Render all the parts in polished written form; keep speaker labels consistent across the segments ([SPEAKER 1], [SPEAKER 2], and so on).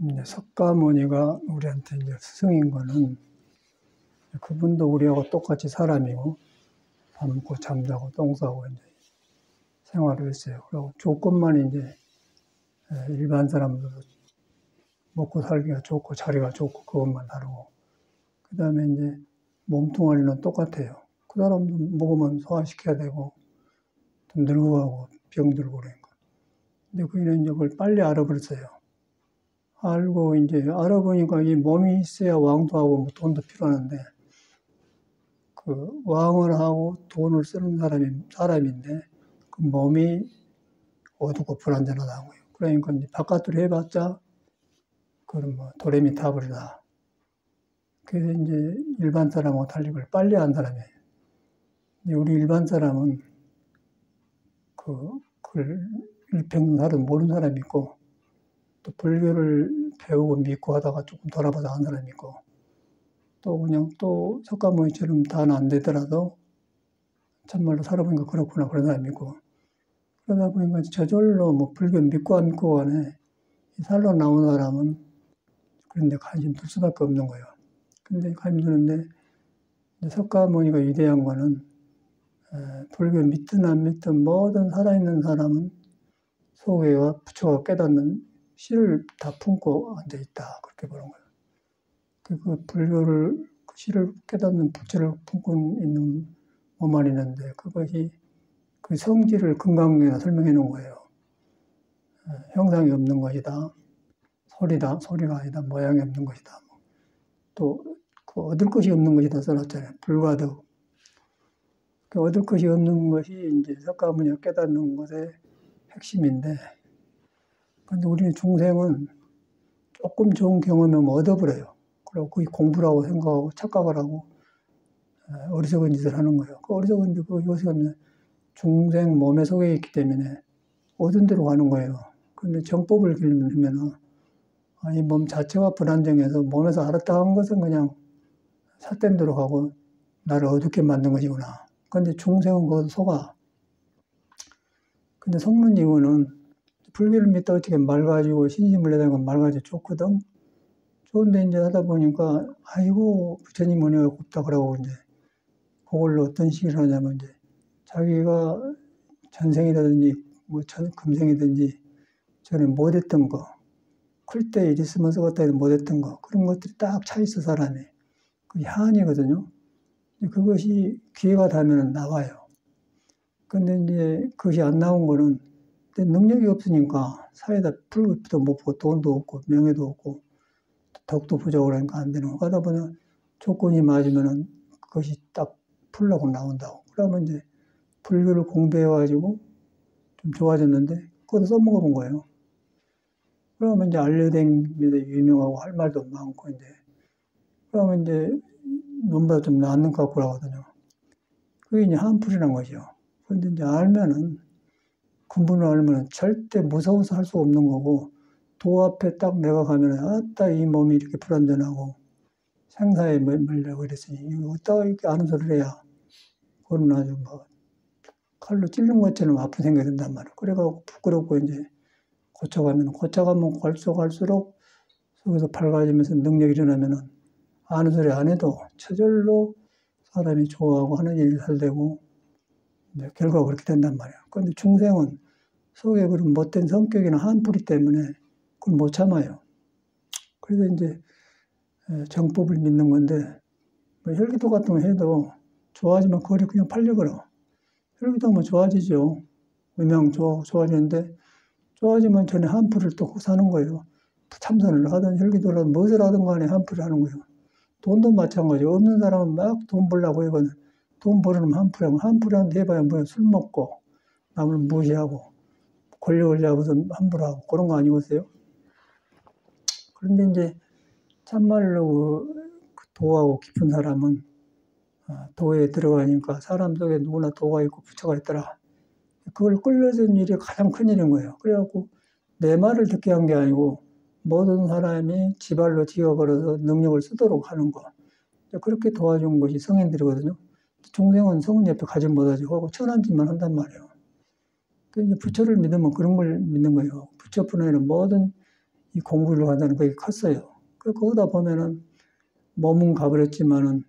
[SPEAKER 1] 이제 석가모니가 우리한테 이제 스승인 거는 그분도 우리하고 똑같이 사람이고 밥 먹고 잠자고 똥 싸고 이제 생활을 했어요. 그리고 조건만 이제 일반 사람들도 먹고 살기가 좋고 자리가 좋고 그것만 다르고 그 다음에 이제 몸뚱아리는 똑같아요. 그 사람도 먹으면 소화시켜야 되고 또 늙어가고 병들고 그러니까. 근데 그는 이제 그걸 빨리 알아버렸어요. 알고 이제 알아보니까 이 몸이 있어야 왕도 하고 뭐 돈도 필요하는데 그 왕을 하고 돈을 쓰는 사람인데 그 몸이 어둡고 불안전하다고요. 그러니까 이제 바깥으로 해봤자 그런 뭐 도레미타불이다. 그래서 이제 일반 사람하고 달리 그걸 빨리 한 사람이에요. 근데 우리 일반 사람은 그걸 일평생 모르는 사람이 있고 또 불교를 배우고 믿고 하다가 조금 돌아보다 한 사람이 있고 또 그냥 또 석가모니처럼 다는 안 되더라도 참말로 살아보니까 그렇구나 그런 사람이 있고 그러다 보니까 저절로 뭐 불교 믿고 안 믿고 간에 살로 나온 사람은 그런데 관심 둘 수밖에 없는 거예요. 근데 관심 드는데 석가모니가 위대한 거는 불교 믿든 안 믿든 모든 살아있는 사람은 소개와 부처가 깨닫는 씨를 다 품고 앉아있다. 그렇게 보는 거예요. 그 불교를, 그 씨를 깨닫는 부처를 품고 있는 몸만 있는데 그것이 그 성질을 금강경에다 설명해 놓은 거예요. 형상이 없는 것이다. 소리가 아니다. 모양이 없는 것이다. 또 그 얻을 것이 없는 것이다 써놨잖아요. 불과득. 그 얻을 것이 없는 것이 이제 석가모니가 깨닫는 것의 핵심인데, 근데 우리는 중생은 조금 좋은 경험이면 얻어버려요. 그리고 그게 공부라고 생각하고 착각을 하고 어리석은 짓을 하는 거예요. 그 어리석은 짓, 이것은 중생 몸에 속해 있기 때문에 얻은 대로 가는 거예요. 근데 정법을 길면은 이 몸 자체가 불안정해서 몸에서 알았다 한 것은 그냥 삿된 대로 가고 나를 어둡게 만든 것이구나. 근데 중생은 그것을 속아. 근데 속는 이유는 불교를 믿다 어떻게 맑아지고 신심을 내다가 맑아지고 좋거든. 좋은데 이제 하다 보니까 아이고 부처님 은혜가 곱다 그러고 이제 그걸로 어떤 식으로 하냐면 이제 자기가 전생이라든지 뭐 금생이든지 전에 못했던 거, 클 때 이랬으면 썩었다 해도 못했던 거 그런 것들이 딱 차 있어 사람이. 그게 한이거든요. 그것이 기회가 닿으면 나와요. 근데 이제 그것이 안 나온 거는 능력이 없으니까 사회에다 풀도 못 보고 돈도 없고 명예도 없고 덕도 부족을 하니까 안 되는 거. 그러다 보면 조건이 맞으면은 그것이 딱 풀려고 나온다고. 그러면 이제 불교를 공부해가지고 좀 좋아졌는데 그것도 써먹어 본 거예요. 그러면 이제 알려댕기면서 유명하고 할 말도 많고 이제 그러면 이제 논보다 좀 낫는 것 같고 하거든요. 그게 이제 한풀이란 것이요. 그런데 이제 알면은 근본을 알면은 절대 무서워서 할 수 없는 거고 도 앞에 딱 내가 가면은 아따 이 몸이 이렇게 불안전하고 생사에 몰려고 이랬으니 이거 어디다가 이렇게 아는 소리를 해야 그건 아주 뭐 칼로 찔른 것처럼 아픈 생각이 든단 말이에요. 그래가지고 부끄럽고 이제 고쳐가면 갈수록 속에서 밝아지면서 능력이 일어나면은 아는 소리 안 해도 저절로 사람이 좋아하고 하는 일이 잘 되고 결과가 그렇게 된단 말이에요. 그런데 중생은 속에 그런 못된 성격이나 한풀이 때문에 그걸 못 참아요. 그래서 이제 정법을 믿는 건데 뭐 혈기도 같은 거 해도 좋아하지만 그걸 그냥 팔려버려. 혈기도 하면 좋아지죠. 음양 좋아지는데 좋아지면 전에 한풀을 또 사는 거예요. 참선을 하든 혈기도를 하든 무엇을 하든 간에 한풀을 하는 거예요. 돈도 마찬가지예요. 없는 사람은 막 돈 벌려고 하거든. 돈 벌으면 한풀하고 한풀한테 해봐야 뭐야 술 먹고 남을 무시하고 권력을 잡아서 함부로 하고 그런 거 아니겠어요? 그런데 이제 참말로 그 도하고 깊은 사람은 도에 들어가니까 사람 속에 누구나 도가 있고 부처가 있더라. 그걸 끌려준 일이 가장 큰 일인 거예요. 그래갖고 내 말을 듣게 한 게 아니고 모든 사람이 지발로 지어 걸어서 능력을 쓰도록 하는 거. 그렇게 도와준 것이 성인들이거든요. 중생은 성은 옆에 가지 못하지 하고 천한 짓만 한단 말이에요. 그러니까 부처를 믿으면 그런 걸 믿는 거예요. 부처뿐 아니라 모든 이 공부를 한다는 그게 컸어요. 거기다 보면은 몸은 가버렸지만은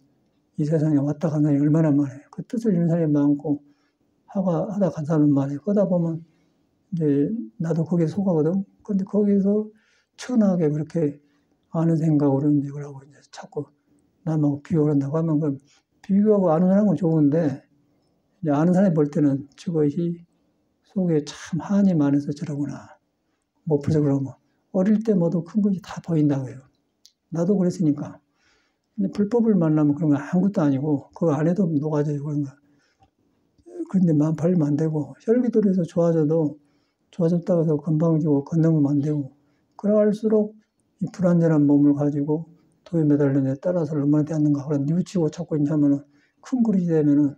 [SPEAKER 1] 이 세상에 왔다 간 사람이 얼마나 많아요. 그 뜻을 이룬 사람이 많고 하다 간 사람은 많아요. 그러다 보면 이제 나도 거기에 속하거든. 근데 거기서 천하게 그렇게 아는 생각으로 이제 그러고 이제 자꾸 남하고 비교를 한다고 하면 그 비교하고 아는 사람은 좋은데 이제 아는 사람이 볼 때는 저것이 속에 참 한이 많아서 저러구나. 못 풀서 그러면 어릴 때 모두 큰 것이 다 보인다고요. 나도 그랬으니까. 근데 불법을 만나면 그런 거 아무것도 아니고 그거 안 해도 녹아져요 그런 거. 그런데 마음 팔리면 안 되고 혈기돌이에서 좋아졌다고 해서 건방지고 건너면 안 되고 그럴수록 이 불안전한 몸을 가지고 도에 매달린 데 따라서 얼마나 되었는가 그런 뉘우치고 찾고 있냐 하면은 큰 그릇이 되면은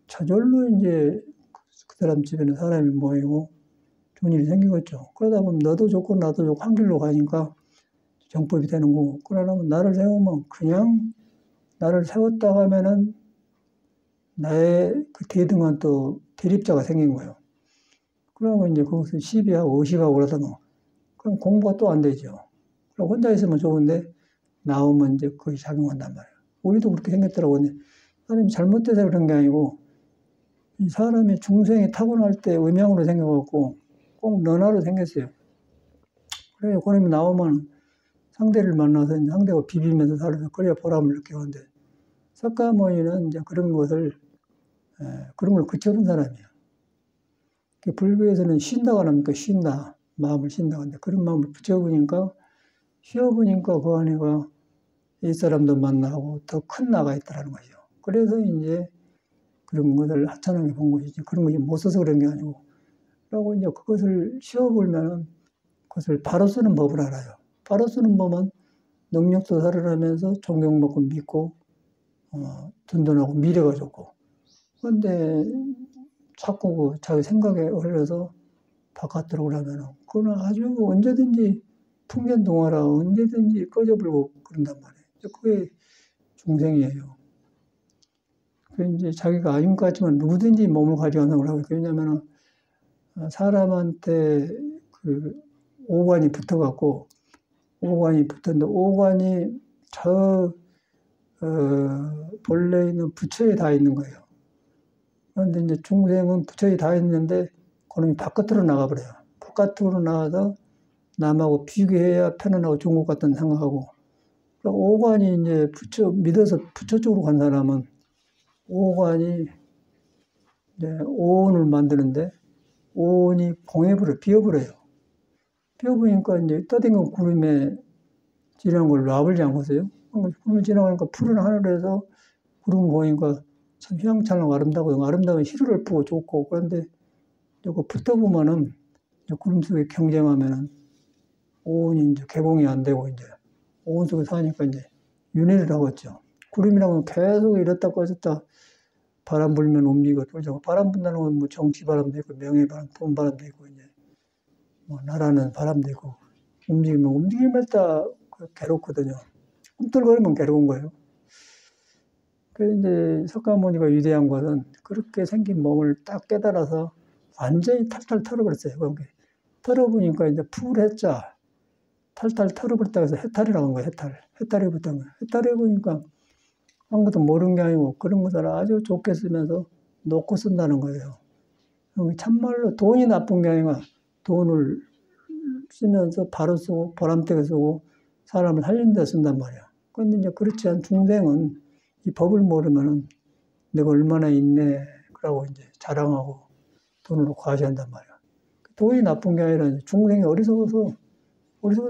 [SPEAKER 1] 저절로 이제 그 사람 주변에 사람이 모이고 좋은 일이 생기겠죠. 그러다 보면 너도 좋고 나도 좋고 한 길로 가니까 정법이 되는 거고 그러려면 나를 세우면 그냥 나를 세웠다고 하면은 나의 그 대등한 또 대립자가 생긴 거예요. 그러면 이제 거기서 시비하고 의식하고 그러다 뭐 그럼 공부가 또 안 되죠. 그럼 혼자 있으면 좋은데 나오면 이제 거기 작용한단 말이에요. 우리도 그렇게 생겼더라고요. 근데 사람이 잘못돼서 그런 게 아니고 이 사람의 중생이 타고날 때 음양으로 생겨갖고 꼭 너나로 생겼어요. 그래서 그놈이 나오면 상대를 만나서 이제 상대가 비비면서 살아서 그래야 보람을 느끼는데 석가모니는 이제 그런 걸 그쳐본 사람이에요. 불교에서는 쉰다고 합니까? 쉰다. 마음을 쉰다고 하는데 그런 마음을 붙여보니까 쉬어보니까 그 안에가 이 사람도 만나고 더 큰 나가 있다는 거죠. 그래서 이제 그런 것을 하찮게 본 것이지 그런 것이 못 써서 그런 게 아니고 그리고 이제 그것을 쉬어보면은 그것을 바로 쓰는 법을 알아요. 바로 쓰는 법은 능력도 살아나면서 존경받고 믿고 든든하고 미래가 좋고 그런데 자꾸 그 자기 생각에 흘려서 바깥으로 오려면은 그건 아주 언제든지 풍전동화라 언제든지 꺼져버리고 그런단 말이에요. 그게 중생이에요. 그 이제 자기가 아닌 것 같지만 누구든지 몸을 가지고 하는 거라고. 왜냐면은 사람한테 그 오관이 붙어갖고 오관이 붙었는데 오관이 본래 있는 부처에 다 있는 거예요. 그런데 이제 중생은 부처에 다 있는데 그놈이 바깥으로 나가버려요. 바깥으로 나가서 남하고 비교해야 편안하고 좋은 것 같다는 생각하고 오관이 이제 믿어서 부처 쪽으로 간 사람은 오관이 이제 오온을 만드는데 오온이 비어버려요. 비어버리니까 이제 떠댕긴 구름에 지나는 걸 놔버리지 않겠어요? 구름이 지나가니까 푸른 하늘에서 구름 보니까 참 휘황찬란하고 아름다고 아름다운 희루를 보고 좋고 그런데 이거 붙어보면은 구름 속에 경쟁하면은 오온이 이제 개봉이 안 되고 이제 오온 속에 사니까 이제 윤회를 하겠죠. 구름이라고 계속 이랬다 꺼졌다 바람 불면 움직이고 돌죠. 바람 분다는 건 뭐 정치 바람도 있고 명예 바람, 돈 바람도 있고 이제 뭐 나라는 바람도 있고 움직이면 따라 괴롭거든요. 꿈틀거리면 괴로운 거예요. 그래서 이제 석가모니가 위대한 것은 그렇게 생긴 몸을 딱 깨달아서 완전히 탈탈 털어버렸어요. 그게 털어보니까 이제 풀했자 탈탈 털어버렸다고 해서 해탈이라고 한 거예요. 해탈이 붙은 거예요. 해탈해 보니까 아무것도 모르는 게 아니고 그런 것을 아주 좋게 쓰면서 놓고 쓴다는 거예요. 참말로 돈이 나쁜 게 아니라 돈을 쓰면서 바로 쓰고 보람되게 쓰고 사람을 살리는 데 쓴단 말이야. 그런데 이제 그렇지 않은 중생은 이 법을 모르면은 내가 얼마나 있네 그러고 이제 자랑하고 돈으로 과시한단 말이야. 돈이 나쁜 게 아니라 중생이 어리석은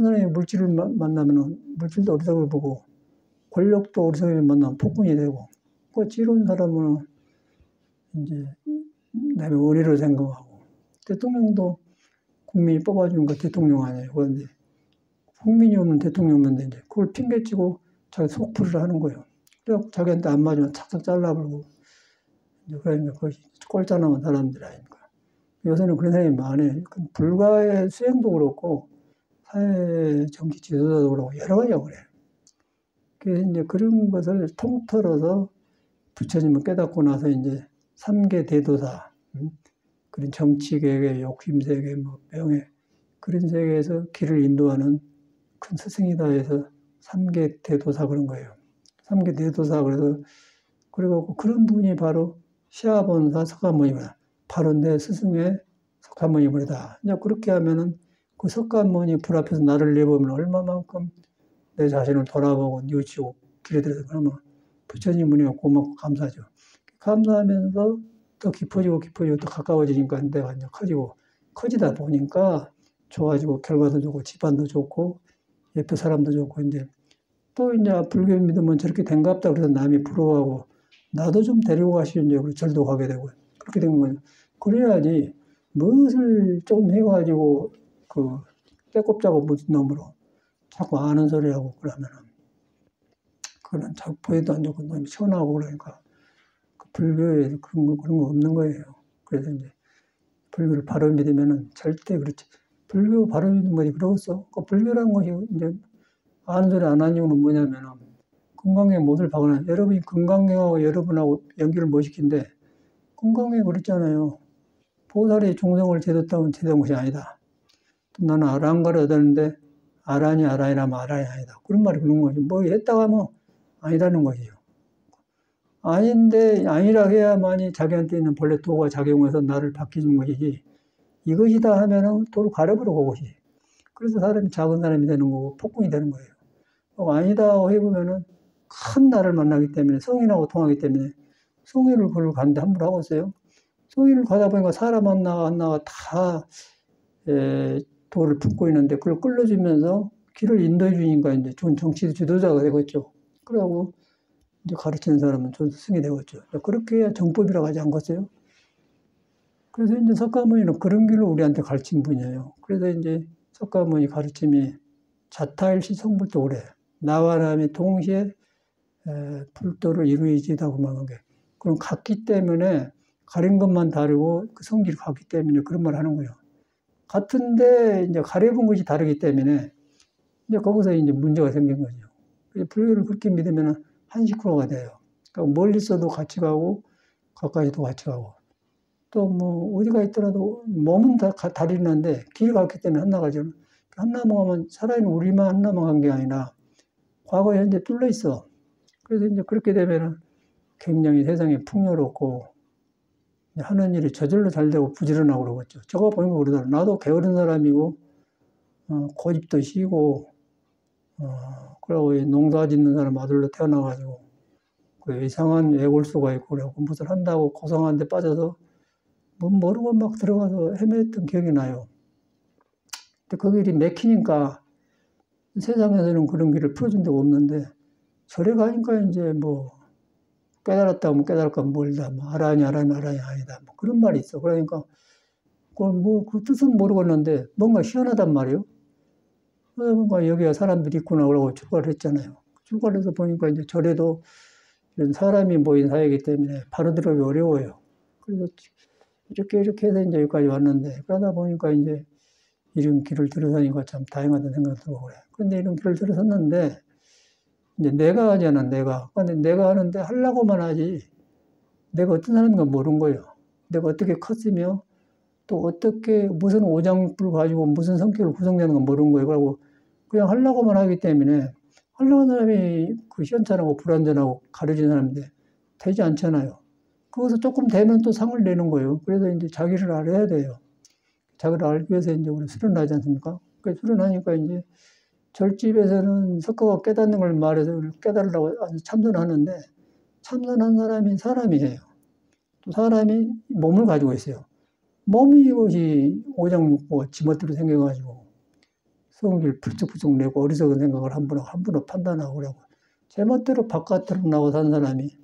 [SPEAKER 1] 사람이 물질을 만나면은 물질도 어리석을 보고 권력도 어리석게 만나면 폭군이 되고 그 지혜로운 사람은 이제 남의 원의를 생각하고 대통령도 국민이 뽑아준 거 대통령 아니에요. 그런데 국민이 없는 대통령인데 이제 그걸 핑계치고 자기 속풀이를 하는 거예요. 그래서 자기한테 안 맞으면 착착 잘라버리고 이제 그러니까 그것이 꼴짜나온 사람들 아닙니까. 요새는 그런 사람이 많아요. 불가의 수행도 그렇고 사회 정치 지도자도 그렇고 여러 가지가 그래요. 그래서 이제 그런 것을 통틀어서 부처님을 깨닫고 나서 이제 3계 대도사, 그런 정치계의 욕심세계, 명예, 그런 세계에서 길을 인도하는 큰 스승이다 해서 삼계 대도사 그런 거예요. 삼계 대도사 그래서 그리고 그런 분이 바로 시아본사 석가모니입니다. 바로 내 스승의 석가모니입니다. 이제 그렇게 하면은 그 석가모니 불 앞에서 나를 내보면 얼마만큼 내 자신을 돌아보고 뉘우치고 길에 들어서 그러면 부처님 은혜가 고맙고 감사하죠. 감사하면서 더 깊어지고 더 가까워지니까 내가 이제 커지다 보니까 좋아지고 결과도 좋고 집안도 좋고 옆에 사람도 좋고 이제 또 이제 불교 믿으면 저렇게 된갑다 그래서 남이 부러워하고 나도 좀 데리고 가시죠. 이제 절도 가게 되고 그렇게 된 거예요. 그래야지 무엇을 좀 해가지고 그 떼꼽자고 묻은 놈으로 자꾸 아는 소리하고 그러면은 그런 자꾸 보여도 안 좋고 너무 시원하고 그러니까 그 불교에 그런 거 없는 거예요. 그래서 이제 불교를 바로 믿으면은 절대 그렇지. 불교 바로 믿는 거지 그러겠어. 그 불교라는 것이 이제 아는 소리 안 하는 이유는 뭐냐면은 금강경 못을 박으나 여러분이 금강경하고 여러분하고 연결을 못 시킨데 금강경 그랬잖아요. 보살이 중생을 제도했다면 제도한 것이 아니다. 또 나는 아란가를 얻었는데 아란이라면 아란이 아니다. 그런 말이 그런 거지. 뭐 했다고 하면 아니라는 것이죠. 아닌데 아니라 해야만이 자기한테 있는 본래 도가 작용해서 나를 바뀌는 것이지 이것이다 하면은 도를 가려버려 그것이. 그래서 사람이 작은 사람이 되는 거고 폭군이 되는 거예요. 아니다 해보면은 큰 나를 만나기 때문에 성인하고 통하기 때문에 성인을 그걸 가는데 함부로 하고 있어요. 성인을 가다 보니까 사람 안 나가 다 도를 품고 있는데 그걸 끌어주면서 길을 인도해 주니까 이제 좋은 정치 지도자가 되겠죠. 그러고 이제 가르치는 사람은 좋은 스승이 되겠죠. 그렇게 해야 정법이라고 하지 않겠어요? 그래서 이제 석가모니는 그런 길로 우리한테 가르친 분이에요. 그래서 이제 석가모니 가르침이 자타일시 성불도래. 나와 남이 동시에 불도를 이루어지다고 말하는 게. 그럼 같기 때문에 가린 것만 다르고 그 성질이 같기 때문에 그런 말 하는 거예요. 같은데 이제 가려본 것이 다르기 때문에 이제 거기서 이제 문제가 생긴 거죠. 불교를 그렇게 믿으면 한 식구가 돼요. 그러니까 멀리 있어도 같이 가고 가까이도 같이 가고 또 뭐 어디가 있더라도 몸은 다 다르는데 길이 같기 때문에 한나가죠. 한나만 가면 살아있는 우리만 한나만 간 게 아니라 과거 현재 뚫려 있어. 그래서 이제 그렇게 되면은 굉장히 세상이 풍요롭고 하는 일이 저절로 잘 되고 부지런하고 그러겠죠. 저거 보니까 그러더라고요. 나도 게으른 사람이고 고집도 시고 그러고 농사 짓는 사람 아들로 태어나가지고 그 이상한 애골수가 있고 그래 무엇을 한다고 고상한 데 빠져서 뭐 모르고 막 들어가서 헤맸던 기억이 나요. 근데 그 길이 막히니까 세상에서는 그런 길을 풀어준 데가 없는데 절에 가니까 이제 뭐 깨달았다면 깨달을까 멀다. 뭐 아란이 아니다. 뭐 그런 말이 있어. 그러니까 그 뜻은 모르겠는데 뭔가 희한하단 말이에요. 그러니까 여기가 사람들이 있구나 그러고 출가를 했잖아요. 출가를 해서 보니까 이제 절에도 이런 사람이 모인 사회이기 때문에 바로 들어오기 어려워요. 그래서 이렇게 해서 이제 여기까지 왔는데 그러다 보니까 이제 이런 길을 들어서니까 참 다행하다는 생각이 들고 그래. 그런데 이런 길을 들어섰는데 이제 내가 하잖아, 내가. 근데 내가 하는데 하려고만 하지 내가 어떤 사람인가 모르는 거예요. 내가 어떻게 컸으며 또 어떻게 무슨 오장육부를 가지고 무슨 성격을 구성되는 건 모르는 거예요. 그리고 그냥 하려고만 하기 때문에 하려고 하는 사람이 그 시원찮하고 불안전하고 가려진 사람인데 되지 않잖아요. 거기서 조금 되면 또 상을 내는 거예요. 그래서 이제 자기를 알아야 돼요. 자기를 알기 위해서 이제 우리 수련하지 않습니까? 그 수련하니까 이제 절집에서는 석가가 깨닫는 걸 말해서 깨달으라고 참선하는데 참선한 사람이 사람이에요. 또 사람이 몸을 가지고 있어요. 몸이 이것이 오장육부가 지멋대로 생겨가지고 성질 풀쩍풀쩍 내고 어리석은 생각을 함부로 판단하고 그러고 제멋대로 바깥으로 나와 산 사람이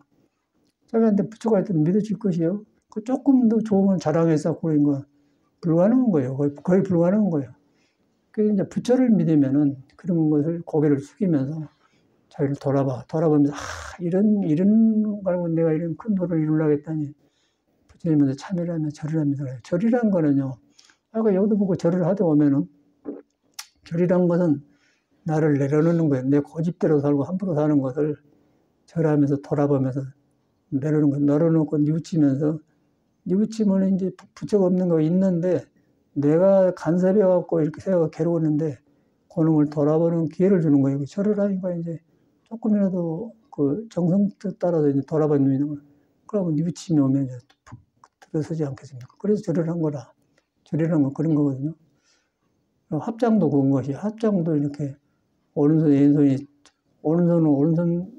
[SPEAKER 1] 자기한테 부처가 있다면 믿어질 것이요. 그 조금 더 좋으면 자랑해서 그런 거 불가능한 거예요. 거의 불가능한 거예요. 그래서 이제 부처를 믿으면은 그런 것을 고개를 숙이면서 자기를 돌아보면서 이런 말고 내가 이런 큰 도를 이루려고 했다니 부처님한테 참여를 하면 절을 하면서 그래요. 절이란 거는요. 아까 여기도 보고 절을 하다 보면은 절이란 것은 나를 내려놓는 거예요. 내 고집대로 살고 함부로 사는 것을 절하면서 돌아보면서 내려놓고 뉘우치면서 뉘우치면 이제 부처가 없는 거 있는데 내가 간섭해갖고 이렇게 생각하고 괴로웠는데 그놈을 돌아보는 기회를 주는 거예요. 절을 하니까 이제 조금이라도 그 정성 따라서 이제 돌아보는 거. 그러면 뉘우침이 오면 이제 푹 들어서지 않겠습니까? 그래서 절을 한 거라. 절이라는 건 그런 거거든요. 합장도 그런 것이, 합장도 이렇게 오른손, 왼손이, 오른손은 오른손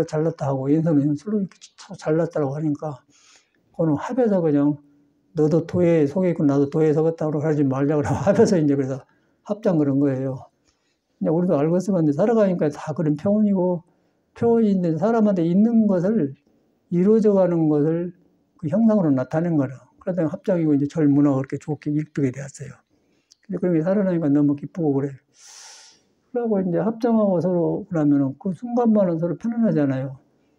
[SPEAKER 1] 잘났다 하고, 왼손은 왼손으로 이렇게 잘났다고 하니까, 그거는 합해서 그냥, 너도 도에 속에 있고 나도 도에 속았다고 하지 말자고 합해서 이제 그래서 합장 그런 거예요. 이제 우리도 알고 있었는데 살아가니까 다 그런 표현이고, 표현인데 사람한테 있는 것을, 이루어져 가는 것을 그 형상으로 나타낸 거라. 그러다 합장이고 이제 절 문화가 그렇게 좋게 읽히게 되었어요. 그런 게 살아나니까 너무 기쁘고 그래. 그러고 이제 합장하고 서로 그러면은 그 순간만은 서로 편안하잖아요.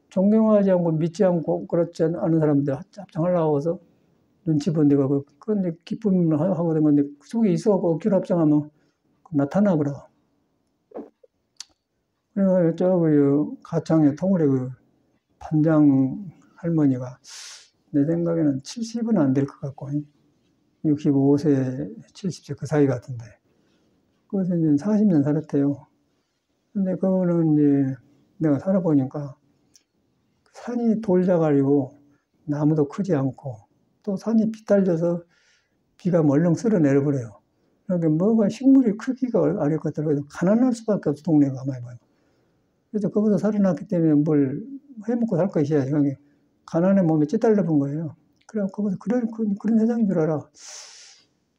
[SPEAKER 1] 존경하지 않고 믿지 않고 그렇지 않은 사람들 합장하려고 해서 눈치 본 데가 그런데 기쁨을 하고 된 건데 속에 있어갖고 억지로 합장하면 나타나더라. 그래서 저그 가창의 통일의 그 반장 할머니가 내 생각에는 70은 안 될 것 같고 65세, 70세 그 사이 같은데 그것은 이제 40년 살았대요. 근데 그거는 이제 내가 살아보니까 산이 돌자가리고 나무도 크지 않고 또 산이 비탈져서 비가 멀렁 쓸어 내려버려요. 그러니까 뭐가 식물이 크기가 어릴 것 같더라고요. 가난할 수밖에 없어 동네가 가만히 봐요. 그래서 거기서 살아났기 때문에 뭘 해먹고 살 것이야. 그러니까 가난의 몸에 찌달려 본 거예요. 그래 거기서 그런 세상인 줄 알아.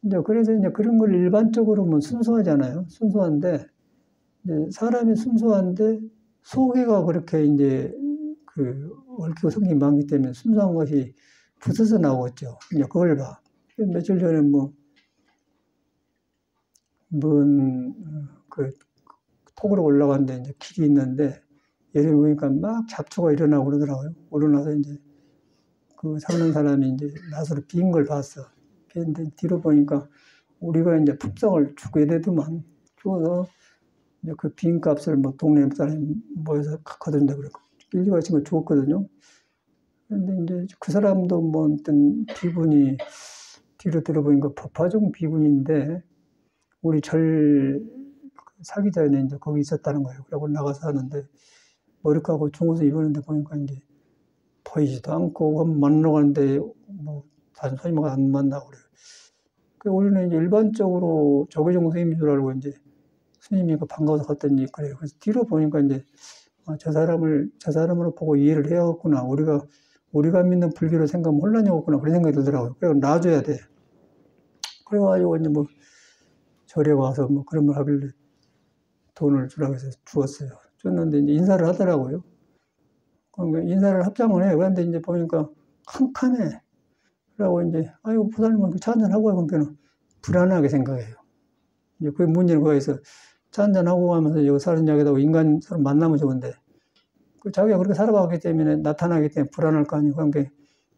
[SPEAKER 1] 이제 그래서 이제 그런 걸 일반적으로 뭐 순수하잖아요. 순수한데 이제 사람이 순수한데 소개가 그렇게 이제 그 얽히고 성격이 많기 때문에 순수한 것이 부서져 나오겠죠. 이제 그걸 봐. 며칠 전에 그 톡으로 올라갔는데 이제 길이 있는데 예를 보니까 막 잡초가 일어나고 그러더라고요. 일어나서 이제 그 사는 사람이 이제 낫으로 빈 걸 봤어. 근데 뒤로 보니까 우리가 이제 품성을 주게 되더만 주어서 이제 그 빈 값을 뭐 동네 사람이 모여서 거둔다 그러고 일리가 있은 걸 주었거든요. 근데 이제 그 사람도 뭐 어떤 비군이 뒤로 들어보니까 법화종 비군인데 우리 절 사기 전에 이제 거기 있었다는 거예요. 그러고 나가서 하는데 머리카락을 중옷을 입었는데 보니까 이제 보이지도 않고 만나러 가는데 뭐 다른 손님하고 안 만나고 그래요. 그 우리는 이제 일반적으로 조계종 선생님인 줄 알고 이제 스님이 반가워서 갔더니 그래요. 그래서 뒤로 보니까 이제 저 사람으로 보고 이해를 해야겠구나. 우리가 믿는 불교를 생각하면 혼란이 없구나. 그런 생각이 들더라고요. 그래서 놔줘야 돼. 그래가지고 이제 뭐 절에 와서 뭐 그런 말 하길래 돈을 주라고 해서 주었어요. 줬는데 이제 인사를 하더라고요. 그러니까 인사를 합장을 해요. 그런데 이제 보니까 캄캄해. 그러고 이제 아이고 부사님은 차 한잔하고 그러니까 불안하게 생각해요. 이제 그 문제는 거기서 차 한잔하고 가면서 여기 사는 이야기하고 인간 서로 만나면 좋은데 그 자기가 그렇게 살아봤기 때문에 나타나기 때문에 불안할 거 아니에요. 그러니까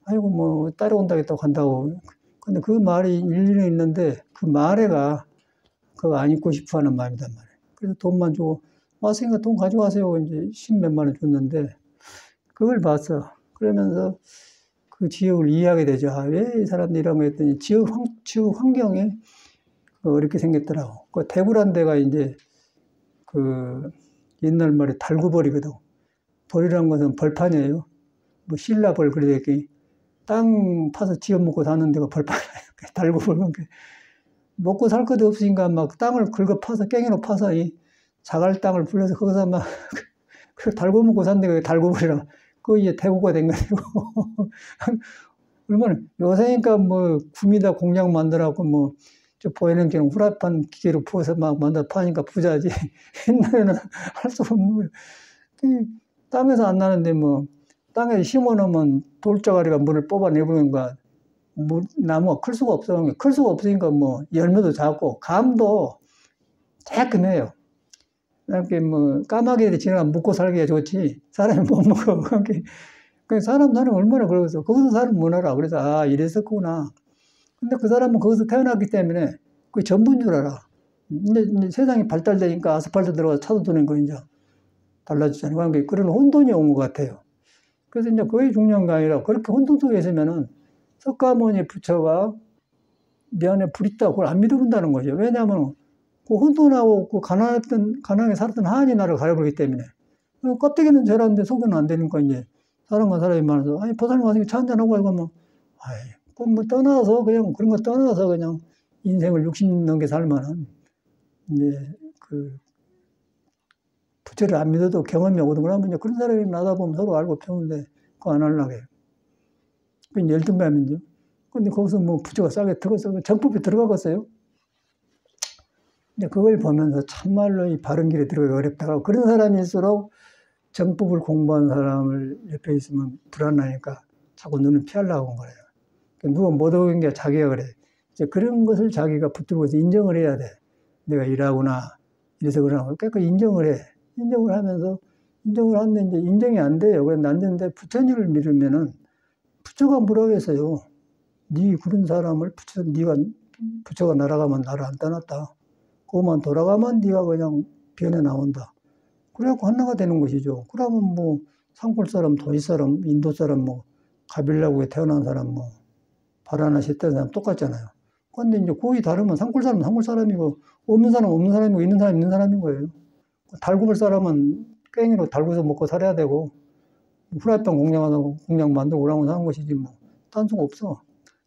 [SPEAKER 1] 아이고 뭐 따라온다고 간다고. 근데 그 말이 일리는 있는데 그 말에가 그거 안 입고 싶어 하는 마음이단 말이에요. 그래서 돈만 주고 왔으니까 돈 가져가세요. 이제 10몇만 원 줬는데 그걸 봤어. 그러면서 그 지역을 이해하게 되죠. 아, 왜 이 사람들이 이런 거 했더니 지역 환경이 어렵게 생겼더라고. 그 대구란 데가 이제 그 옛날 말에 달구벌이거든. 벌이라는 것은 벌판이에요. 뭐 신라벌 그러더니 땅 파서 지어 먹고 사는 데가 벌판이에요. 달구벌. 먹고 살 것도 없으니까 막 땅을 긁어 파서 깽이로 파서 이 자갈 땅을 불려서 거기서 막 달구 먹고 산 데가 달구벌이라. 그 이제 대구가 된 거고. 얼마나 요새니까 뭐 구미다 공장 만들어갖고 뭐 저 보이는 게는 후라이팬 기계로 부어서 막 만들어 파니까 부자지. 옛날에는 할 수 없는 거예요. 그 땅에서 안 나는데 뭐 땅에 심어놓으면 돌자가리가 물을 뽑아내보니까 뭐 나무가 클 수가 없어. 클 수가 없으니까 뭐 열매도 작고 감도 조금해요. 이렇게 뭐 까마귀들이 지나가면 먹고 살기가 좋지 사람이 못 먹어. 그 사람은 얼마나 그러겠어. 거기서 사람 못 알아. 그래서 아 이랬었구나. 근데 그 사람은 거기서 태어났기 때문에 그게 전부인 줄 알아. 이제 세상이 발달되니까 아스팔트 들어가서 차도 도는 거 이제 달라지잖아요. 그러니까 그런 혼돈이 온 것 같아요. 그래서 이제 그게 중요한 게 아니라 그렇게 혼돈 속에 있으면은 석가모니 부처가 네 안에 불 있다 그걸 안 믿어본다는 거죠. 왜냐하면 그 혼돈하고 그 가난하게 살았던 한이 나를 가려버리기 때문에. 껍데기는 절하는데 속은 안 되니까 이제 사람과 사람이 많아서, 아니, 보살님 와서 차 한잔하고 가고 하면, 아이, 그럼 뭐 떠나서 그냥 그런 거 떠나서 그냥 인생을 60 넘게 살만한, 이제 그, 부처를 안 믿어도 경험이 오거든. 그러면 이제 그런 사람이 나다 보면 서로 알고 배우는데, 그거 안 하려고 해요. 그 열등감이죠. 근데 거기서 뭐 부처가 싸게 들어서 정법이 들어가겠어요? 근데 그걸 보면서 참말로 이 바른 길에 들어가기 어렵다고. 그런 사람일수록 정법을 공부한 사람을 옆에 있으면 불안하니까 자꾸 눈을 피하려고 한 거예요. 누가 못 오는 게 자기가 그래. 이제 그런 것을 자기가 붙들고서 인정을 해야 돼. 내가 일하구나. 이래서 그러나. 그러니까 인정을 해. 인정을 하면서, 인정을 하는데 이제 인정이 안 돼요. 그래서 안 되는데 부처님을 믿으면은 부처가 뭐라겠어요. 네 그런 사람을 부처가 날아가면 나를 안 떠났다. 그것만 돌아가면 네가 그냥 변해 나온다. 그래갖고 하나가 되는 것이죠. 그러면 뭐 산골 사람, 도시 사람, 인도 사람, 뭐 가빌라국에 태어난 사람, 뭐 바라나시 태어난 사람 똑같잖아요. 그런데 이제 고이 다르면 산골 사람은 산골 사람이고 없는 사람은 없는 사람이고 있는 사람은 있는 사람인 거예요. 달구벌 사람은 깽이로 달구서 먹고 살아야 되고 후라이팬 공장 만들고 그러면 사는 것이지 뭐 딴 수가 없어.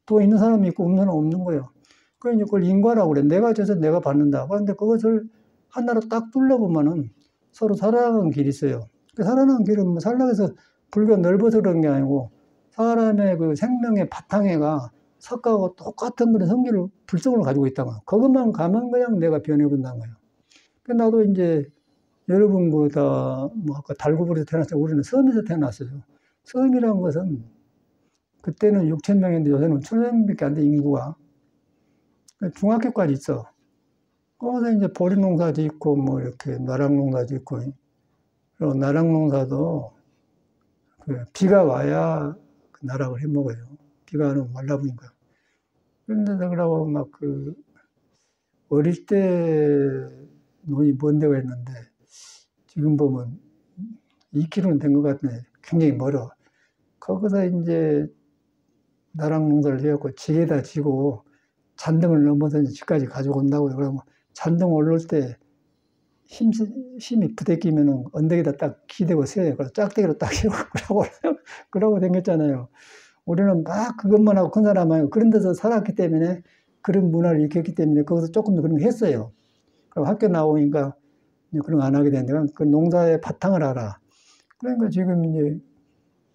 [SPEAKER 1] 또 있는 사람이 있고 없는 사람은 없는 거예요. 그러니까 그걸 인과라고 그래. 내가 져서 내가 받는다. 그런데 그것을 하나로 딱 뚫려보면은 서로 살아가는 길이 있어요. 그 살아가는 길은 뭐 살라고 해서 불교가 넓어서 그런 게 아니고 사람의 그 생명의 바탕에가 석가하고 똑같은 그런 성질을, 불성을 가지고 있다고. 그것만 가면 그냥 내가 변해본다는 거예요. 그 나도 이제 여러분 뭐 아까 달구벌에서 태어났어요. 우리는 섬에서 태어났어요. 섬이라는 것은 그때는 6천 명인데 요새는 1,000명밖에 안 돼, 인구가. 중학교까지 있어. 거기서 이제 보리농사 짓고, 뭐, 이렇게 나락농사 짓고, 그리고 나락농사도 그 비가 와야 그 나락을 해 먹어요. 비가 안 오면 말라보니까. 그런데 그러고 막 어릴 때 논이 먼 데가 있는데, 지금 보면 2km는 된 것 같네. 굉장히 멀어. 거기서 이제 나락농사를 해갖고 지게다 지고, 잔등을 넘어서 이제 집까지 가지고 온다고요. 그러면 잔등 올라올 때 힘이 부대끼면은 언덕에다 딱 기대고 서요. 그래서 짝대기로 딱 세우고 그러고 댕겼잖아요. 우리는 막 그것만 하고 큰 사람 아니고 그런 데서 살았기 때문에 그런 문화를 익혔기 때문에 거기서 조금 더 그런 거 했어요. 그럼 학교 나오니까 그런 거 안 하게 되는데 그 농사의 바탕을 알아. 그러니까 지금 이제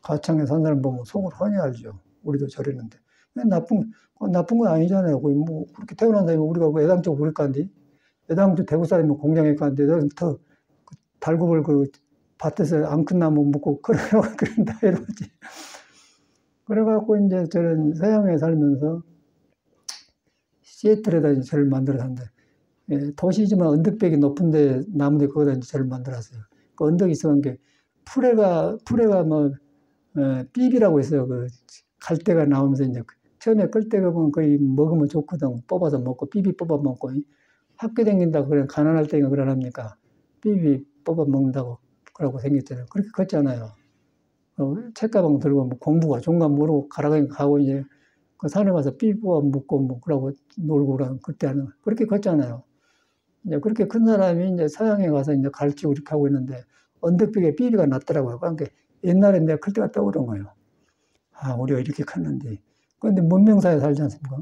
[SPEAKER 1] 가창에 산 사람 보면 속을 훤히 알죠. 우리도 저랬는데. 나쁜 건 아니잖아요. 뭐, 그렇게 태어난 사람이 우리가 그 애당초 그럴 건데, 애당초 대구 사람이 공장에 갔는데, 더 달구벌 그 밭에서 안 큰 나무 묻고, 그런다 이러지. 그래갖고 이제 저는 서양에 살면서 시애틀에다 이제 절을 만들어 샀는데, 예, 도시지만 언덕백이 높은데 나무들 거기다 이제 절을 만들었어요. 그 언덕이 있어간 게, 풀에가 뭐, 삐비라고 있어요. 그 갈대가 나오면서 이제 처음에 끌 때가 보면 거의 먹으면 좋거든. 뽑아서 먹고, 삐비 뽑아 먹고. 학교 다닌다고 그래, 가난할 때가 그러랍니까? 삐비 뽑아 먹는다고 그러고 생겼잖아요. 그렇게 컸잖아요. 책가방 들고 뭐 공부가 종가 모르고 가고 이제 그 산에 가서 삐비 뽑아 먹고 뭐 그러고 놀고 그러는 그때 하는 그렇게 컸잖아요. 이제 그렇게 큰 사람이 이제 서양에 가서 이제 가르치고 이렇게 하고 있는데 언덕벽에 삐비가 났더라고요. 그러니까 옛날에 내가 클 때가 떠오른 거예요. 아, 우리가 이렇게 컸는데. 그런데 문명사회 살지 않습니까?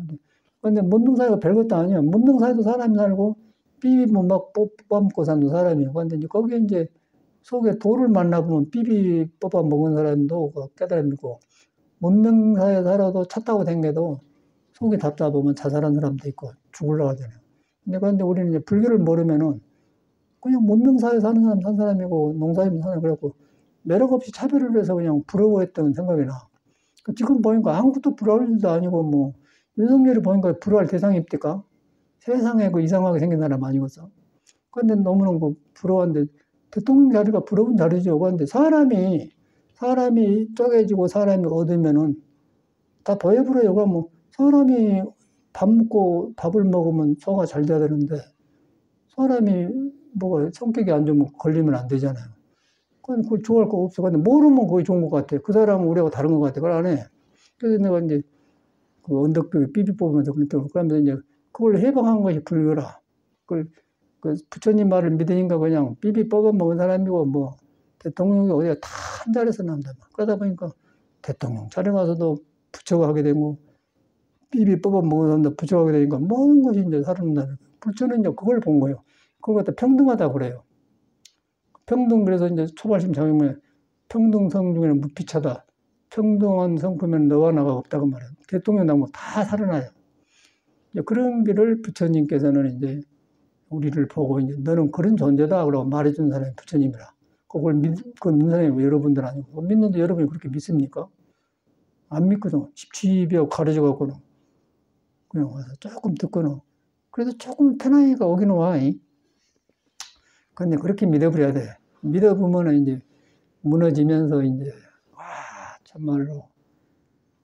[SPEAKER 1] 그런데 문명사회가 별것도 아니에요. 문명사회도 사람이 살고, 삐비 막 뽑아먹고 사는 사람이에요. 그런데 이제 거기에 이제 속에 돌을 만나보면 삐비 뽑아 먹은 사람도 깨달음이고, 문명사회에 살아도 차 타고 다녀도 속이 답답하면 자살한 사람도 있고, 죽으려고 하잖아요. 그런데 우리는 이제 불교를 모르면은 그냥 문명사회에 사는 사람 산 사람이고, 농사하면 사는 그래갖고, 매력 없이 차별을 해서 그냥 부러워했던 생각이 나. 지금 보니까 아무것도 부러울 일도 아니고, 뭐, 윤석열이 보니까 부러워할 대상입니까? 세상에 그 이상하게 생긴 사람 아니겠어? 그런데 너무너무 부러웠는데, 대통령 자리가 부러운 자리죠. 그런데 사람이 쪼개지고 사람이 얻으면은 다 보여버려요. 그럼 뭐, 사람이 밥을 먹으면 소화가 잘 돼야 되는데, 사람이 뭐가 성격이 안 좋으면 걸리면 안 되잖아요. 그건 좋아할 거 없어. 근데 모르면 그게 좋은 것 같아. 그 사람은 우리하고 다른 것 같아. 그걸 안 해. 그래서 내가 이제 그 언덕벽에 삐삐 뽑으면서 그러면서 이제 그걸 해방한 것이 불교라. 그걸 그 부처님 말을 믿으니까 그냥 삐삐 뻗어 먹은 사람이고, 뭐, 대통령이 어디가 다 한 자리에서 난다. 그러다 보니까 대통령 자리 가서도 부처가 하게 되고, 삐삐 뻗어 먹은 사람도 부처가 하게 되니까 모든 것이 이제 살아난다는 거예요. 부처는 이제 그걸 본 거예요. 그걸 갖다 평등하다 그래요. 평등, 그래서 이제 초발심 장애문에 평등성 중에는 무피차다. 평등한 성품에는 너와 나가 없다고 말해요. 대통령 나오면 다 살아나요. 이제 그런 길을 부처님께서는 이제 우리를 보고 이제 너는 그런 존재다 그러고 말해준 사람이 부처님이라. 그걸 믿는 사람이 여러분들 아니고, 믿는데 여러분이 그렇게 믿습니까? 안 믿거든. 집집이하고 가려져 갖고는 그냥 와서 조금 듣고는 그래도 조금 편하니까 오기는 와. 근데 그렇게 믿어버려야 돼. 믿어보면은 이제 무너지면서 이제 와 참말로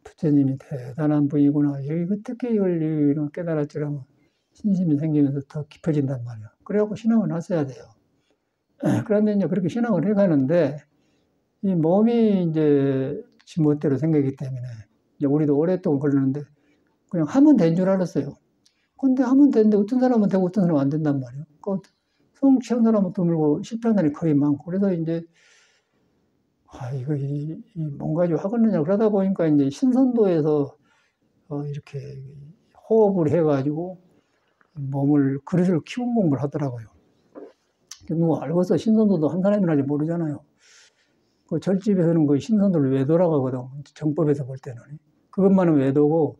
[SPEAKER 1] 부처님이 대단한 분이구나. 여기 어떻게 이걸 깨달았지라면 신심이 생기면서 더 깊어진단 말이야. 그래갖고 신앙을 하셔야 돼요. 그런데 이제 그렇게 신앙을 해가는데 이 몸이 이제 지멋대로 생기기 때문에 이제 우리도 오랫동안 걸리는데 그냥 하면 된 줄 알았어요. 근데 하면 되는데 어떤 사람은 되고 어떤 사람은 안 된단 말이에요. 성취한 사람은 드물고 실패한 사람이 거의 많고 그래서 이제 이거 뭔가 좀 하겠느냐 그러다 보니까 이제 신선도에서 이렇게 호흡을 해가지고 몸을 그릇을 키운 공부를 하더라고요. 누가 알고서 신선도도 한 사람이라지 모르잖아요. 그 절집에서는 그 신선도를 외도라고 하거든. 정법에서 볼 때는. 그것만은 외도고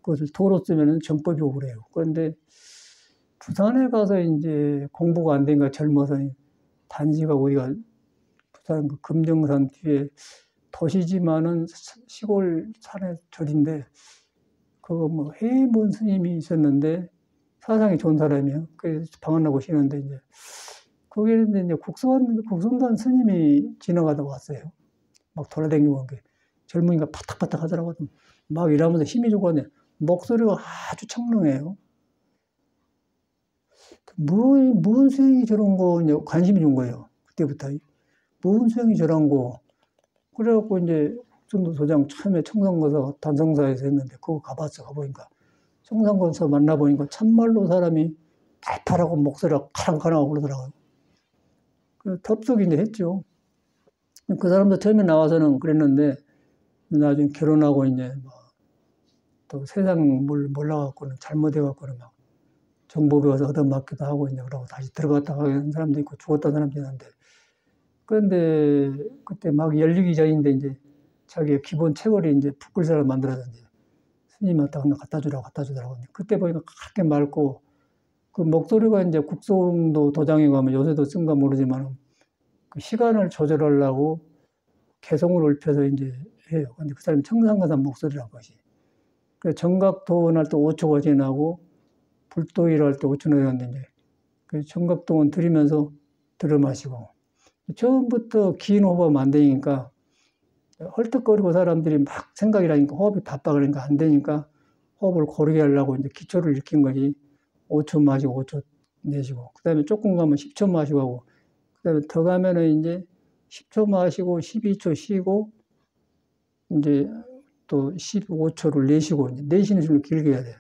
[SPEAKER 1] 그것을 도로 쓰면은 정법이고 그래요. 그런데 부산에 가서 이제 공부가 안 되니까 젊어서 단지가 우리가 부산 그 금정산 뒤에 도시지만은 시골 산의 절인데 그거 뭐 해문 스님이 있었는데 사상이 좋은 사람이에요. 그래서 방언하고 쉬는데 이제 거기는 이제 국선단 스님이 지나가다 왔어요. 막 돌아다니고 젊은이가 파닥파닥 하더라고요. 막 일하면서 힘이 좋고 하는데 목소리가 아주 청명해요. 무슨 수행이 저런 거 관심이 준 거예요. 그때부터 무슨 수행이 저런 거. 그래갖고 이제 국선도 소장 처음에 청산거사 단성사에서 했는데 그거 가봤어. 가보니까 청산거사 만나보니까 참말로 사람이 달달하고 목소리가 카랑카랑하고 그러더라고요. 그 덥석 이제 했죠. 그 사람도 처음에 나와서는 그랬는데 나중에 결혼하고 이제 또 세상 몰라갖고는 잘못해갖고는 막 정보배 와서 얻어맞기도 하고 이제 그러고 다시 들어갔다 하는 사람도 있고 죽었다는 사람도 있는데 그런데 그때 막 열리기 전인데 이제 자기의 기본 체벌이 이제 붓글사를 만들어서 이제 스님한테 갖다 주더라고. 그때 보니까 그렇게 맑고 그 목소리가 이제 국성도 도장에 가면 요새도 쓴가 모르지만 그 시간을 조절하려고 개성을 읊혀서 이제 해요. 근데 그 사람이 청산가산 목소리라는 것이. 그 정각도원 할 때 5초가 지나고 불도일 할 때 5초 나갔는데 그 정각도원 들이면서 들어 마시고 처음부터 긴 호흡하면 안 되니까 헐떡거리고 사람들이 막 생각이 나니까 호흡이 바빠 그러니까 안 되니까 호흡을 고르게 하려고 이제 기초를 일으킨 거지. 5초 마시고 5초 내쉬고 그 다음에 조금 가면 10초 마시고 하고 그 다음에 더 가면은 이제 10초 마시고 12초 쉬고 이제 또 15초를 내쉬고 이제 내쉬는 식으로 길게 해야 돼요.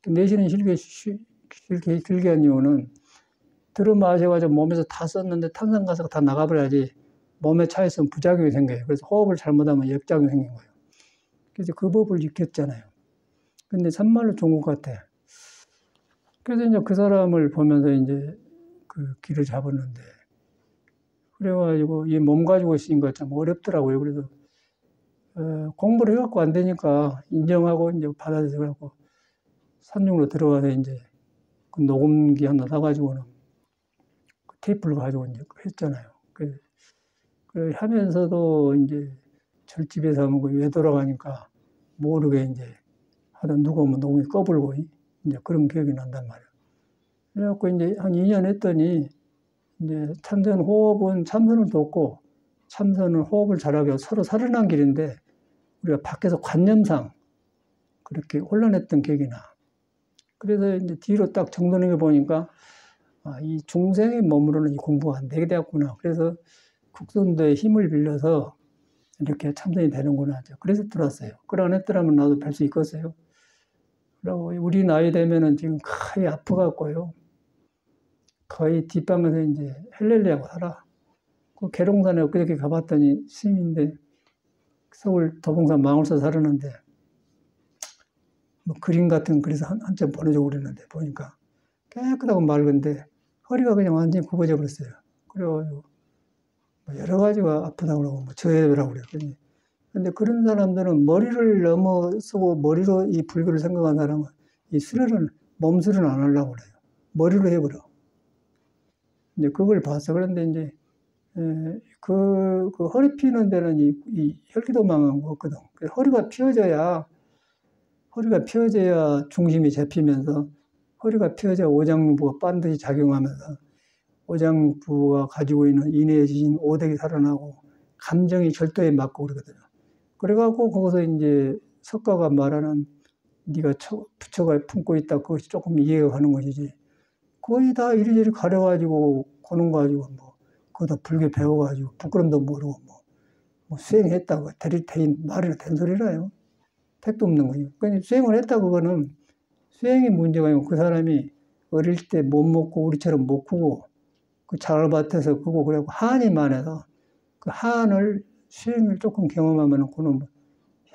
[SPEAKER 1] 내쉬는 길게 한 이유는 들어 마셔가지고 몸에서 다 썼는데 탄산가스가 다 나가버려야지 몸에 차있으면 부작용이 생겨요. 그래서 호흡을 잘못하면 역작용이 생긴 거예요. 그래서 그 법을 익혔잖아요. 근데 참말로 좋은 것 같아. 그래서 이제 그 사람을 보면서 이제 그 길을 잡았는데 그래가지고 이 몸 가지고 있으니까 참 어렵더라고요. 그래서 공부를 해갖고 안 되니까 인정하고 이제 받아들여갖고 산중으로 들어가서 이제 그 녹음기 하나 사가지고는 그 테이프를 가지고 이제 했잖아요. 그 하면서도 이제 절집에서 하면 왜 돌아가니까 모르게 이제 하다 누가 오면 녹음이 꺼불고 이제 그런 기억이 난단 말이에요. 그래갖고 이제 한 2년 했더니 이제 참선 호흡은 참선을 돕고 참선은 호흡을 잘하게 하고 서로 살아난 길인데 우리가 밖에서 관념상 그렇게 혼란했던 기억이 나. 그래서 이제 뒤로 딱 정돈해 보니까 이 중생의 몸으로는 이 공부가 안 되게 되었구나. 그래서 국선도의 힘을 빌려서 이렇게 참선이 되는구나. 그래서 들었어요. 그걸 안 했더라면 나도 뵐 수 있겠어요. 그리고 우리 나이 되면은 지금 거의 아파갖고요. 거의 뒷방에서 이제 헬렐레하고 살아. 그 계룡산에 엊그저께 가봤더니 스님인데 서울 도봉산 망울사 살았는데 뭐 그림 같은 그래서 한참 보내주고 그랬는데 보니까 깨끗하고 맑은데 허리가 그냥 완전히 굽어져 버렸어요. 그래가지고 뭐 여러 가지가 아프다고 그러고 뭐 저해라고 그래요. 근데 그런 사람들은 머리를 넘어서고 머리로 이 불교를 생각한 사람은 이 수련은 몸수련 안 하려고 그래요. 머리로 해버려. 이제 그걸 봤어. 그런데 이제 그 허리 피는 데는 이 혈기도망은 없거든. 허리가 펴져야 중심이 잡히면서 허리가 펴져야 오장육부가 반드시 작용하면서 오장육부가 가지고 있는 인해의 지진 오백이 살아나고 감정이 절도에 맞고 그러거든요. 그래갖고 거기서 이제 석가가 말하는 네가 부처가 품고 있다 그것이 조금 이해가 가는 것이지. 거의 다 이리저리 가려가지고 고는 거 가지고 뭐 그거 다 불교 배워가지고 부끄럼도 모르고 뭐 수행했다고 대리태인 말이나 된 소리라요. 택도 없는 거예요. 그러니까 수행을 했다 그거는 수행이 문제가 아니고 그 사람이 어릴 때 못 먹고 우리처럼 못 크고 그 자갈밭에서 크고 그래고 한이 많아서 그 한을 수행을 조금 경험하면 그는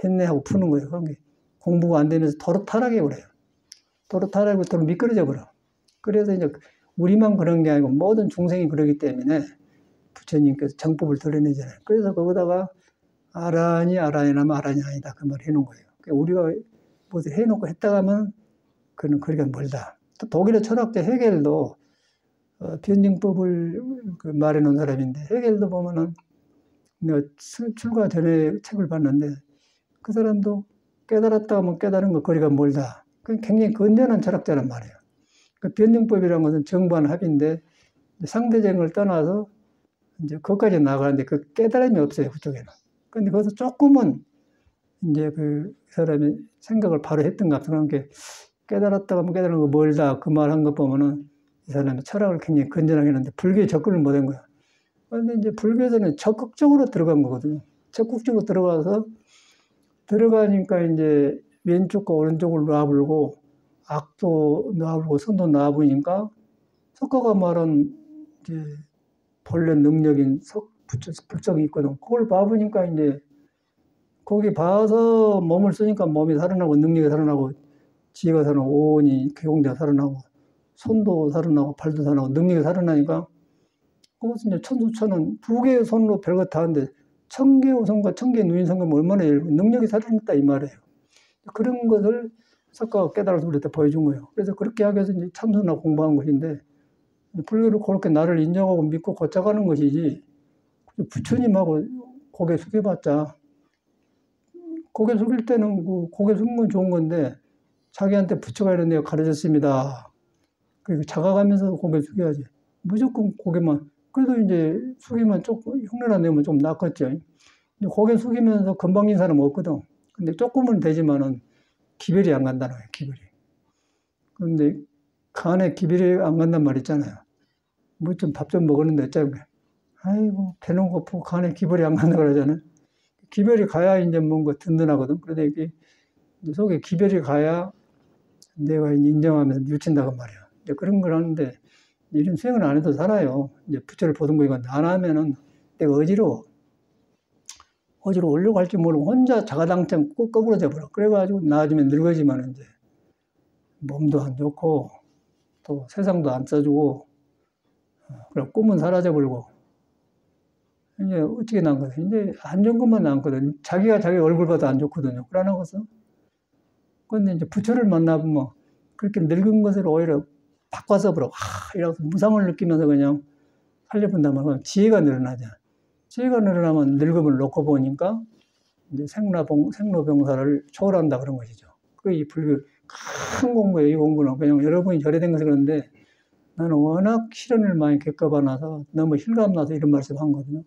[SPEAKER 1] 했네하고 푸는 거예요. 그러니까 공부가 안 되면서 도로 타락해 버려요. 도로 타락하고 도로 미끄러져 버려. 그래서 이제 우리만 그런 게 아니고 모든 중생이 그러기 때문에 부처님께서 정법을 드러내잖아요. 그래서 거기다가 아라니 나면 아라니 아니다 그 말 해놓은 거예요. 그러니까 우리가 무엇을 해놓고 했다 하면 그는 거리가 멀다. 또 독일의 철학자 헤겔도 변증법을 말해놓은 사람인데 헤겔도 보면은 내가 출가 전에 책을 봤는데 그 사람도 깨달았다 하면 깨달은 거 거리가 멀다. 굉장히 건전한 철학자란 말이에요. 그 변증법이라는 것은 정반합인데 상대적을 떠나서 이제 거기까지 나가는데 그 깨달음이 없어요, 그쪽에는. 근데 거기서 조금은 이제 그 사람이 생각을 바로 했던 것 같은 게 깨달았다가 뭐 깨달은 거 멀다 그 말 한 것 보면은 이 사람이 철학을 굉장히 건전하게 했는데 불교에 접근을 못 한 거야. 그런데 이제 불교에서는 적극적으로 들어간 거거든요. 적극적으로 들어가니까 이제 왼쪽과 오른쪽을 놔불고 악도 놔불고 선도 놔보니까 석가가 말한 이제 본래 능력인 불성이 있거든. 그걸 봐보니까 이제 거기 봐서 몸을 쓰니까 몸이 살아나고 능력이 살아나고 지혜가 살아나고 오온이 개공자가 살아나고 손도 살아나고 발도 살아나고 능력이 살아나니까 그것은 이제 천수천은 두 개의 손으로 별것 다 하는데 1000개의 손과 1000개의 눈이 생기면 얼마나 능력이 살아났다 이 말이에요. 그런 것을 석가가 깨달아서 우리한테 보여준 거예요. 그래서 그렇게 하기 위해서 이제 참선하고 공부한 것인데 불교를 그렇게 나를 인정하고 믿고 고쳐가는 것이지 부처님하고 고개 숙여봤자 고개 숙일 때는 그 고개 숙는 건 좋은 건데 자기한테 부처가 이런 내가 가르쳤습니다. 그리고 자각하면서 고개 숙여야지. 무조건 고개만 그래도 이제 숙이면 조금 흉내나 내면 좀 낫겠죠. 고개 숙이면서 건방진 사람 없거든. 근데 조금은 되지만은 기별이 안 간다는 거예요. 기별이. 그런데 간에 기별이 안 간단 말 있잖아요. 뭐 좀 밥 좀 먹었는데 어쩌고 아이고 배는 고프고 간에 기별이 안 간다 그러잖아요. 기별이 가야 이제 뭔가 든든하거든. 그런데 이게 속에 기별이 가야 내가 인정하면서 유친다고 말이야. 이제 그런 걸 하는데 이런 수행을 안 해도 살아요. 이제 부처를 보던 거 이건 안 하면은 내가 어지러워 올려고 할지 모르고 혼자 자가당창 꼭 꺼부러져 버려. 그래가지고 나중에 늙어지면 이제 몸도 안 좋고 또 세상도 안 써주고 그럼 꿈은 사라져버리고 이제 어떻게 난 거죠? 이제 안 좋은 것만 남거든. 자기가 자기 얼굴 봐도 안 좋거든요. 그러나고서 그런데 이제 부처를 만나보면 그렇게 늙은 것을 오히려 바꿔서 버려. 이러면서 무상을 느끼면서 그냥 살려본단 말이야. 지혜가 늘어나죠. 지혜가 늘어나면 늙음을 놓고 보니까 이제 생로병사를 초월한다 그런 것이죠. 그게 이 불교 큰 공부예요. 이 공부는 그냥 여러분이 절에된 것을 그런데 나는 워낙 실현을 많이 겪어봐놔서 너무 실감나서 이런 말씀 한 거거든요.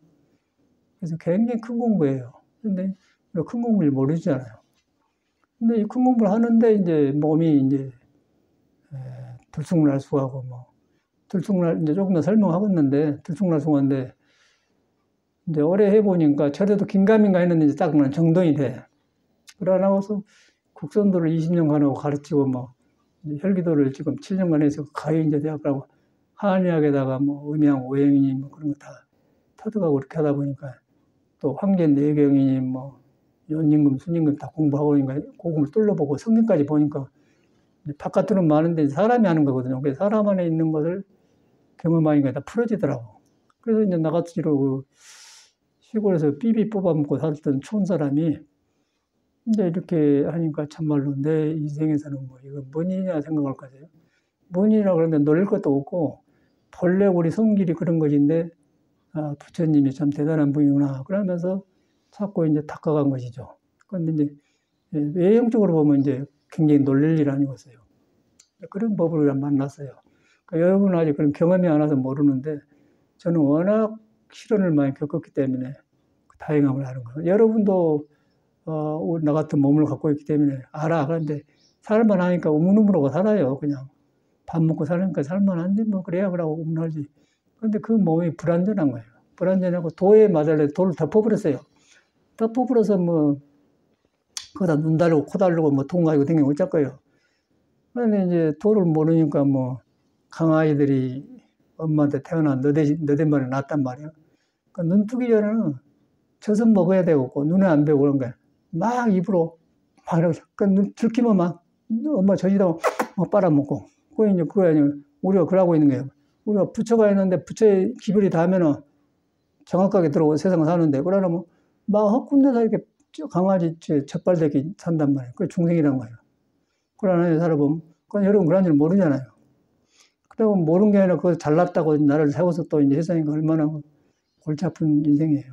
[SPEAKER 1] 그래서 굉장히 큰 공부예요. 근데 큰 공부를 모르잖아요. 근데 이 큰 공부를 하는데 이제 몸이 이제 들쑥날쑥하고 이제 조금 더 설명하겠는데 들쑥날쑥한데 이제 오래 해보니까 저래도 긴가민가 했는데 이제 딱 정돈이 돼. 그러나서 국선도를 20년간 하고 가르치고 혈기도를 지금 7년간 해서 가히 이제 대학가고 한의학에다가 뭐 음양 오행이니 뭐 그런 거 다 터득하고 그렇게 하다 보니까 또 황제 내경이니 뭐 연임금, 순임금 다 공부하고 그러니까 고금을 뚫러보고 성경까지 보니까 바깥으로는 많은데 사람이 하는 거거든요. 그래서 사람 안에 있는 것을 경험하니까 다 풀어지더라고. 그래서 이제 나같이로 그 시골에서 삐삐 뽑아먹고 살던 촌 사람이 이제 이렇게 하니까 참말로 내 인생에서는 뭐 이거 뭔이냐 생각할 거예요. 뭔이라 그러는데 놀릴 것도 없고 본래 우리 성질이 그런 것인데 아, 부처님이 참 대단한 분이구나 그러면서 자꾸 이제 닦아간 것이죠. 그런데 이제 외형적으로 보면 이제 굉장히 놀랄 일 아니겠어요. 그런 법을 만났어요. 그러니까 여러분은 아직 그런 경험이 안 와서 모르는데 저는 워낙 실현을 많이 겪었기 때문에 다행함을 하는 거예요. 여러분도 나 같은 몸을 갖고 있기 때문에 알아. 그런데 살만 하니까 우물우물하고 살아요. 그냥 밥 먹고 사니까 살만한데 뭐 그래야 그러고 우물하지. 그런데 그 몸이 불안전한 거예요. 불안전하고 도에 맞을래 돌을 덮어버렸어요. 덮어버려서 뭐 거기다 눈 달고 코 달고 뭐 돈 가지고 댕기면 어쩔 거예요. 그런데 이제 도를 모르니까 뭐 강아지들이 엄마한테 태어난 너댓말이 낳았단 말이야. 그러니까 눈 뜨기 전에는 젖은 먹어야 되고 눈에 안 배고 그런 거야. 막 입으로 막 이러고 눈 들키면 막 엄마 젖이다 막 빨아먹고 그게 이제 그거 아니에요. 우리가 그러고 있는 거예요. 우리가 부처가 있는데 부처의 기별이 닿으면은 정확하게 들어오고 세상 사는데 그러면 막 헛군데서 이렇게 강아지 젖발대기 산단 말이에요. 그게 중생이란 거예요. 그러나 살아보면 그건 여러분 그런 줄 모르잖아요. 그러면 모르는 게 아니라 그거 잘났다고 나를 세워서 또 이제 세상에 얼마나 골치 아픈 인생이에요.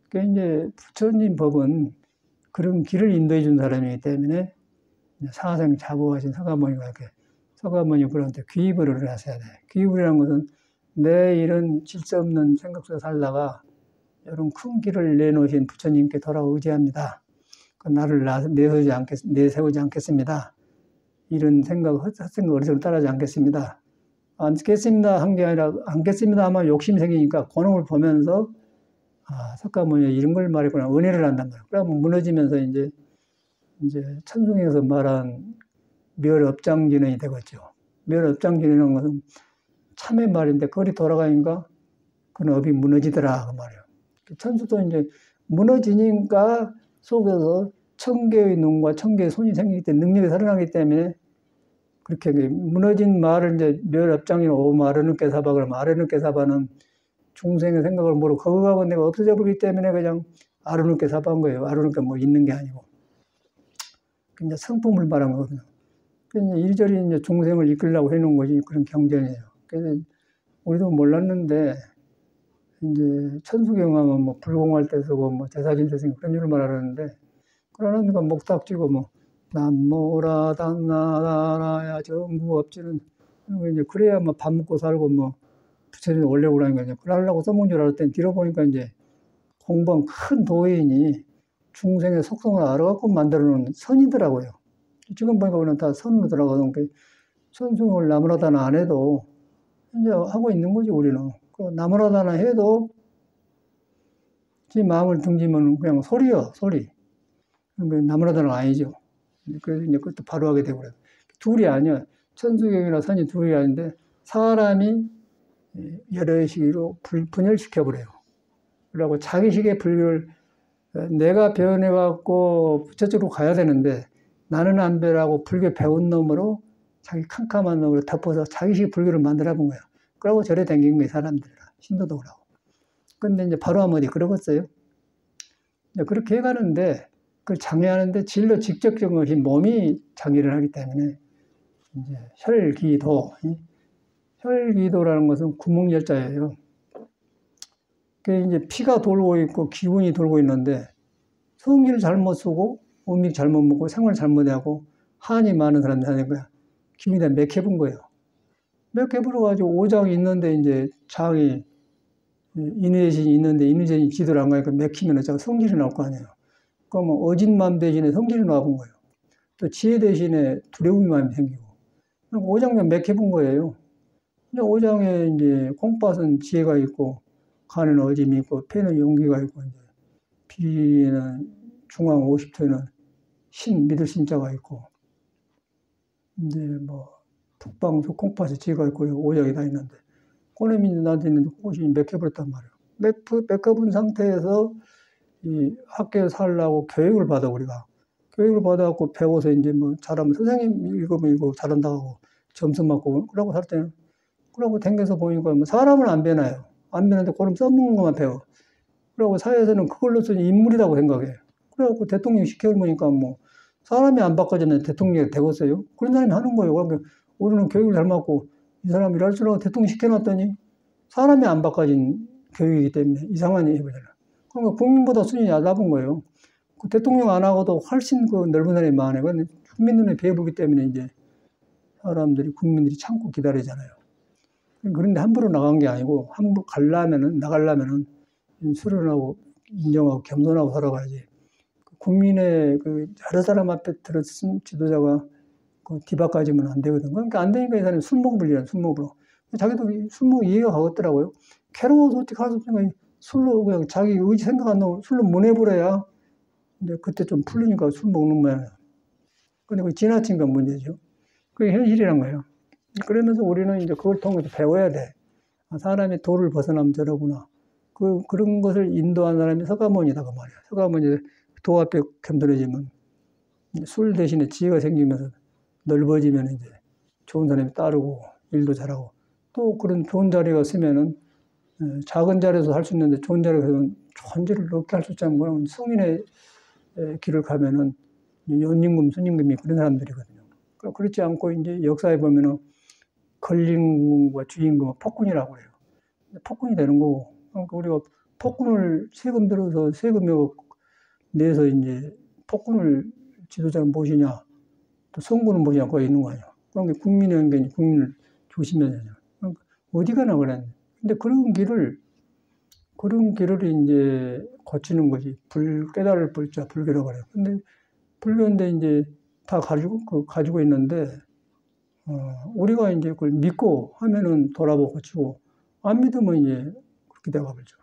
[SPEAKER 1] 그러니까 이제 부처님 법은 그런 길을 인도해 준 사람이기 때문에 사생 자부하신 서가모니가 이렇게 서가모니 그런데 귀의불을 하셔야 돼. 귀의불이라는 것은 내 이런 질서 없는 생각 속에 살다가 이런 큰 길을 내놓으신 부처님께 돌아 의지합니다. 나를 내세우지 않겠습니다. 이런 헛생각 어리석을 따르지 않겠습니다. 않겠습니다 한 게 아니라 않겠습니다 하면 욕심이 생기니까 권능을 보면서 아, 석가모니 이런 걸 말했구나. 은혜를 한단 말이야. 그러면 무너지면서 이제 천중에서 말한 멸업장진언이 되겠죠. 멸업장진이라는 것은 참의 말인데 거리 돌아가니까 그 업이 무너지더라 그 말이에요. 천수도 이제 무너지니까 속에서 천개의 눈과 천개의 손이 생기기 때문에 능력이 살아나기 때문에 그렇게 무너진 말을 이제 멸업장인 오금 아르는께 사바 그러면 아르는께 사바는 중생의 생각을 모르고 거기가 내가 없어져 버리기 때문에 그냥 아르는께 사바한 거예요. 아르는께 뭐 있는 게 아니고. 이제 성품을 말한 거거든요. 그래서 이리저리 이제 중생을 이끌려고 해놓은 것이 그런 경전이에요. 그래서 우리도 몰랐는데 이제 천수경하면 뭐 불공할 때 쓰고 뭐 제사질 때 쓰고 그런 일을 말하는데 그러니까 목탁 쥐고 뭐 남모라 당나라야 정부업지는 이제 그래야 뭐 밥 먹고 살고 뭐 부처님 올려고 그러는 거죠. 그러려고 써먹은 줄 알았더니 뒤로 보니까 이제 공부한 큰 도인이 중생의 속성을 알아갖고 만들어 놓은 선이더라고요. 지금 보니까 우리는 다 선으로 들어가서 선승을 나무라다나 안 해도 이제 하고 있는 거지 우리는. 나무라다나 해도 지 마음을 등지면 그냥 소리요 소리. 나무라다나 아니죠. 그래서 이제 그것도 바로 하게 되고 그래요. 둘이 아니야. 천수경이나 선이 둘이 아닌데 사람이 여러 시기로 분열시켜버려요. 그러고 자기식의 불교를 내가 배워내갖고 부처적으로 가야 되는데 나는 안 배라고 불교 배운 놈으로 자기 캄캄한 놈으로 덮어서 자기식 불교를 만들어 본 거야. 그러고 절에 댕긴 거예요, 사람들. 신도도 그러고. 근데 이제 바로 하면 어디 그러겠어요? 그렇게 해가는데 그걸 장애하는데 진로 직접적인 것이 몸이 장애를 하기 때문에 이제 혈기도, 혈기도라는 것은 구멍열자예요. 그 이제 피가 돌고 있고 기운이 돌고 있는데 성기를 잘못 쓰고 음식 잘못 먹고 생활 잘못하고 한이 많은 사람이 하는 거야. 기운이 다 맥혀본 거예요. 맥혀버려가지고 오장이 있는데 이제 장이 인의대신이 있는데 인의대신이 지도를 안 가니까 맥히면 어차피 성질이 나올 거 아니에요. 그러면 어진 마음 대신에 성질이 나온 거예요. 또 지혜 대신에 두려움이 마음이 생기고. 오장면 맥혀본 거예요. 오장에 이제 콩팥은 지혜가 있고 간에는 어짐이 있고 폐는 용기가 있고 이제 비는 중앙 50토에는 신 믿을 신자가 있고 이제 뭐 북방수 콩팥에 쥐가 있고 오작이 다 있는데 그놈이 나한테 있는데 그것이 맥혀버렸단 말이에요. 맥혀본 상태에서 이 학교에 살라고 교육을 받아 우리가. 교육을 받아갖고 배워서 이제 뭐 잘하면 선생님 읽으면 이거 잘한다고 점수 맞고 그러고 살 때는 그러고 댕겨서 보니까 뭐 사람을 안 배나요. 안 배는데 그럼 써먹는 것만 배워. 그러고 사회에서는 그걸로서 인물이라고 생각해. 그래갖고 대통령 시켜보니까 뭐 사람이 안 바꿔지면 대통령이 되겠어요? 그런 사람이 하는 거예요. 그러면 우리는 교육을 잘 맞고 이 사람이 일할 줄 알고 대통령 시켜놨더니 사람이 안 바꿔진 교육이기 때문에 이상한 일이 해보잖아요. 그러니까 국민보다 수준이 낮은 거예요. 그 대통령 안 하고도 훨씬 그 넓은 사람이 많아요. 근데 국민 눈에 배부르기 때문에 이제 사람들이, 국민들이 참고 기다리잖아요. 그런데 함부로 나간 게 아니고, 함부로 나가려면은 수련하고 인정하고 겸손하고 살아가야지. 국민의 그 여러 사람 앞에 들어선 지도자가 그 뒤바꿔지면 안 되거든. 그러니까 안 되니까 이 사람이 술먹불이란 술먹으로. 자기도 술먹 이해가 가겠더라고요. 괴로워서 어떻게 할 수 없으니까 술로 그냥 자기 의지 생각 안 나고 술로 문해버려야 근데 그때 좀 풀리니까 술 먹는 모양이야. 근데 그 지나친 건 문제죠. 그게 현실이란 거예요. 그러면서 우리는 이제 그걸 통해서 배워야 돼. 사람이 도를 벗어나면 저러구나. 그런 것을 인도한 사람이 서가모니다, 그 말이야. 서가모니 도 앞에 겸손해지면 술 대신에 지혜가 생기면서 넓어지면 이제 좋은 사람이 따르고 일도 잘하고 또 그런 좋은 자리가 있으면은 작은 자리에서 할 수 있는데 좋은 자리에서 좋은 자리를 높게 할 수 있다면 성인의 길을 가면은 연임금, 순임금이 그런 사람들이거든요. 그렇지 않고 이제 역사에 보면은 권리임금과 주임금은 폭군이라고 해요. 폭군이 되는 거고, 그러니까 우리가 폭군을 세금 들어서 세금을 내서 이제 폭군을 지도자는 무엇이냐, 또 성군은 무엇이냐, 거기 있는 거 아니야. 그러니까 국민의 연견이 국민을 조심해야 되냐. 그러니까 어디 가나 그래. 근데 그런 길을 이제 거치는 것이 깨달을 불자, 불교라고 그래요. 근데 불교인데 이제 다 가지고 있는데, 우리가 이제 그걸 믿고 하면은 돌아보고 고치고, 안 믿으면 이제 그렇게 돼가버리죠.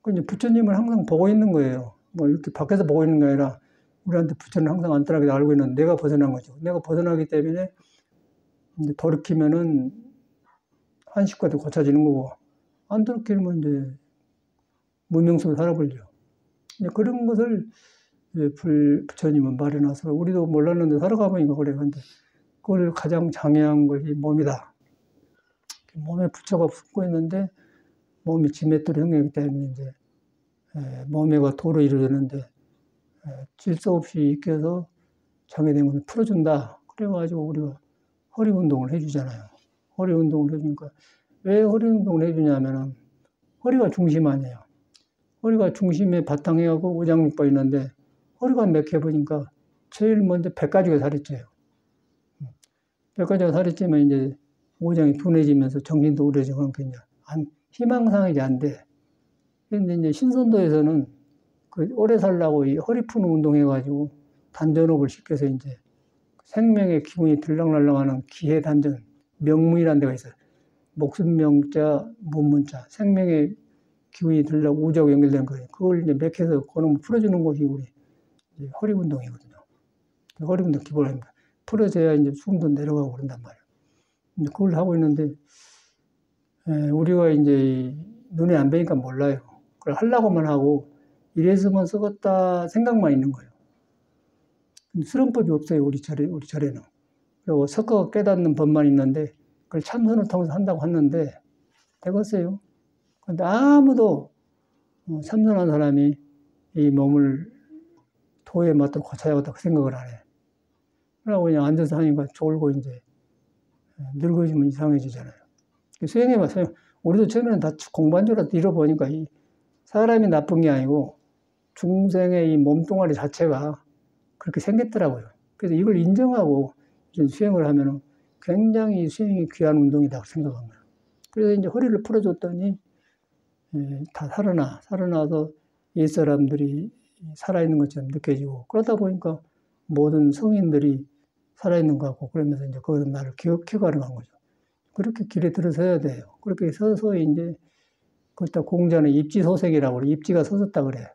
[SPEAKER 1] 그 이제 부처님을 항상 보고 있는 거예요. 뭐 이렇게 밖에서 보고 있는 게 아니라, 우리한테 부처는 항상 안전하게 알고 있는 내가 벗어난 거죠. 내가 벗어나기 때문에 이제 돌이키면은 한식과도 고쳐지는 거고, 안 돌이키면 이제 문명 속에 살아버리죠. 그런 것을 이제 부처님은 말해놔서 우리도 몰랐는데 살아가 보니까 그래. 근데 그걸 가장 장애한 것이 몸이다. 몸에 부처가 붙고 있는데 몸이 지맷돌 형이기 때문에 이제 몸에가 도로 이루어졌는데 질서 없이 익혀서 장애된 것을 풀어준다. 그래가지고 우리가 허리 운동을 해주잖아요. 허리 운동을 해주니까 왜 허리 운동을 해주냐면은 허리가 중심 아니에요. 허리가 중심에 바탕에 하고 오장육부가 있는데 허리가 맥혀보니까 제일 먼저 배가지가 살이 쪄요. 배가지가 살이 찌면 이제 오장이 둔해지면서 정신도 우려지고 그러니까 이제 희망상이지 안 돼. 근데 이제 신선도에서는 그 오래 살라고 이 허리 푸는 운동 해가지고 단전호흡을 시켜서 이제 생명의 기운이 들락날락하는 기해 단전, 명문이라는 데가 있어요. 목숨 명자, 문문자, 생명의 기운이 들락 우주하고 연결된 거예요. 그걸 이제 맥혀서 그놈을 풀어주는 것이 우리 허리 운동이거든요. 허리 운동 기본입니다. 풀어져야 이제 숨도 내려가고 그런단 말이에요. 그걸 하고 있는데, 우리가 이제 눈에 안 뵈니까 몰라요. 그걸 하려고만 하고, 이래서만 쓰겠다 생각만 있는 거예요. 수련법이 없어요, 우리 절에는. 그리고 섞어 깨닫는 법만 있는데, 그걸 참선을 통해서 한다고 했는데, 되겠어요. 근데 아무도 참선한 사람이 이 몸을 도에 맞도록 고쳐야겠다 그 생각을 안 해. 그러고 그냥 앉아서 하니까 졸고 이제 늙어지면 이상해지잖아요. 수행해봐서요. 우리도 처음에는 다 공부한 줄 알았는데 잃어보니까 이 사람이 나쁜 게 아니고 중생의 이 몸뚱아리 자체가 그렇게 생겼더라고요. 그래서 이걸 인정하고 수행을 하면은 굉장히 수행이 귀한 운동이다 생각한 거예요. 그래서 이제 허리를 풀어줬더니 다 살아나서 옛사람들이 살아있는 것처럼 느껴지고 그러다 보니까 모든 성인들이 살아있는 것 같고 그러면서 이제 그것은 나를 기억해가는 거죠. 그렇게 길에 들어서야 돼요. 그렇게 서서 이제 그렇다 공자는 입지소생이라고 그래. 입지가 서섰다 그래.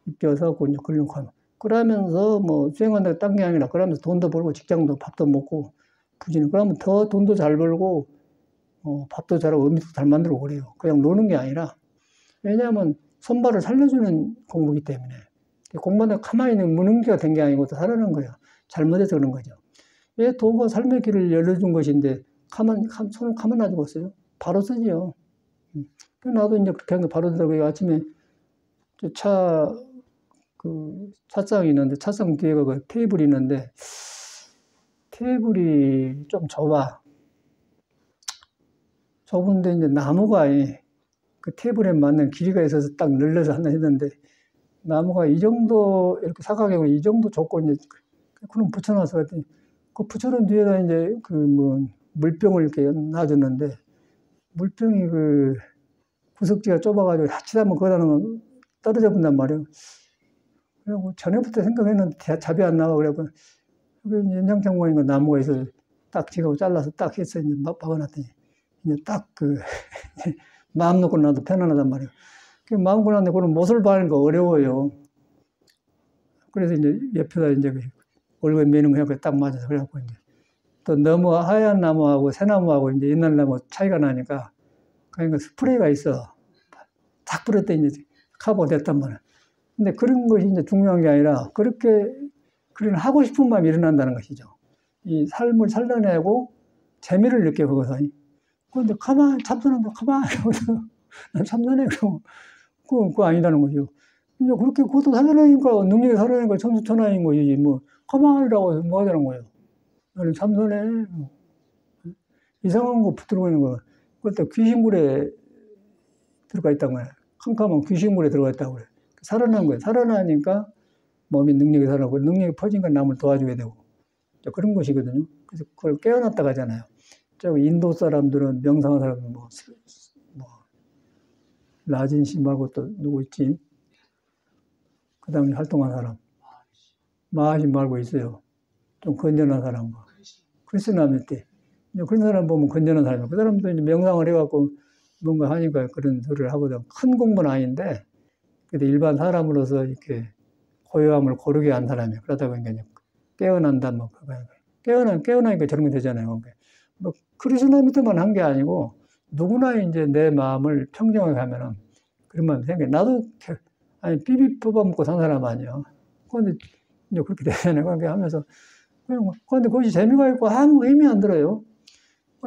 [SPEAKER 1] 입지가 서고 이제 근력하면 그러면서 뭐 수행한다고 딴 게 아니라 그러면서 돈도 벌고 직장도 밥도 먹고 부지는. 그러면 더 돈도 잘 벌고, 밥도 잘하고 음식도 잘 만들고 그래요. 그냥 노는 게 아니라. 왜냐하면 손발을 살려주는 공부이기 때문에. 공부하다 가만히 있는 무능기가 된 게 아니고 또 살아난 거예요. 잘못해서 그런 거죠. 왜 도가 삶의 길을 열어준 것인데 손을 가만 놔두고 있어요? 바로 쓰지요. 나도 이제 그렇게 한 거 바로 쓰더라고요. 아침에 차상이 있는데, 차상 뒤에가 그 테이블이 있는데, 테이블이 좀 좁은데 이제 나무가 그 테이블에 맞는 길이가 있어서 딱 늘려서 하나 했는데, 나무가 이 정도, 이렇게 사각형으로 이 정도 좁고, 이제, 그럼 붙여놔서 그랬더니, 그 붙여놓은 뒤에다 이제 물병을 이렇게 놔줬는데, 물병이 구석지가 좁아가지고 하치다 보면 거기다 놓으면 떨어져 본단 말이에요. 그리고 전에부터 생각했는데 잡이 안 나와. 그래갖고, 연장창 보니까 나무가 있어서 딱 지가 잘라서 딱 해서 이제 박아놨더니, 이제 딱 마음 놓고 나도 편안하단 말이에요. 마음 놓고 나는데 그런 못을 바르는 거 어려워요. 그래서 이제 옆에다 이제 얼굴에 매는 거 해갖고 딱 맞아서 그래갖고 이제 또 너무 하얀 나무하고 새나무하고 이제 옛날 나무 차이가 나니까 그러니까 스프레이가 있어. 딱 뿌렸더니 이제 커버 됐단 말이야. 근데 그런 것이 이제 중요한 게 아니라 그렇게 하고 싶은 마음이 일어난다는 것이죠. 이 삶을 살려내고 재미를 느껴 거기서. 그런데 가만히 참선한다 가만히 하면서 난 참선해 그러면 그거 아니다는 거죠. 이제 그렇게 그것도 살려내니까 능력이 살려내니까 천수천하인 거지 뭐 가만히라고 해서 뭐 하자는 거예요. 나는 참선해. 이상한 거 붙들고 있는 거. 그것도 귀신물에 들어가 있다는 거예요. 캄캄한 귀신물에 들어가 있다고 그래요. 살아난 거예요. 살아나니까 몸이 능력이 살아나고 능력이 퍼지니까 남을 도와줘야 되고 그런 것이거든요. 그래서 그걸 깨어났다고 하잖아요. 저 인도 사람들은 명상한 사람들 라진 씨 말고 또 누구 있지? 그 다음에 활동한 사람. 마하신 말고 있어요. 좀 건전한 사람. 크리스나미티. 그런 사람 보면 건전한 사람이에요. 그 사람도 이제 명상을 해갖고 뭔가 하니까 그런 소리를 하거든. 큰 공부는 아닌데, 근데 일반 사람으로서 이렇게 고요함을 고르게 한 사람이에요. 그러다 보니까 깨어난다, 깨어나니까 저런 게 되잖아요. 뭐, 크리스나미트만 한 게 아니고, 누구나 이제 내 마음을 평정하게 하면은, 그런 마음이 생겨요. 나도, 삐삐 뽑아먹고 산 사람 아니에요. 그런데 이제 그렇게 되잖아요. 그렇게 하면서. 그런데 그것이 재미가 있고 아무 의미 안 들어요.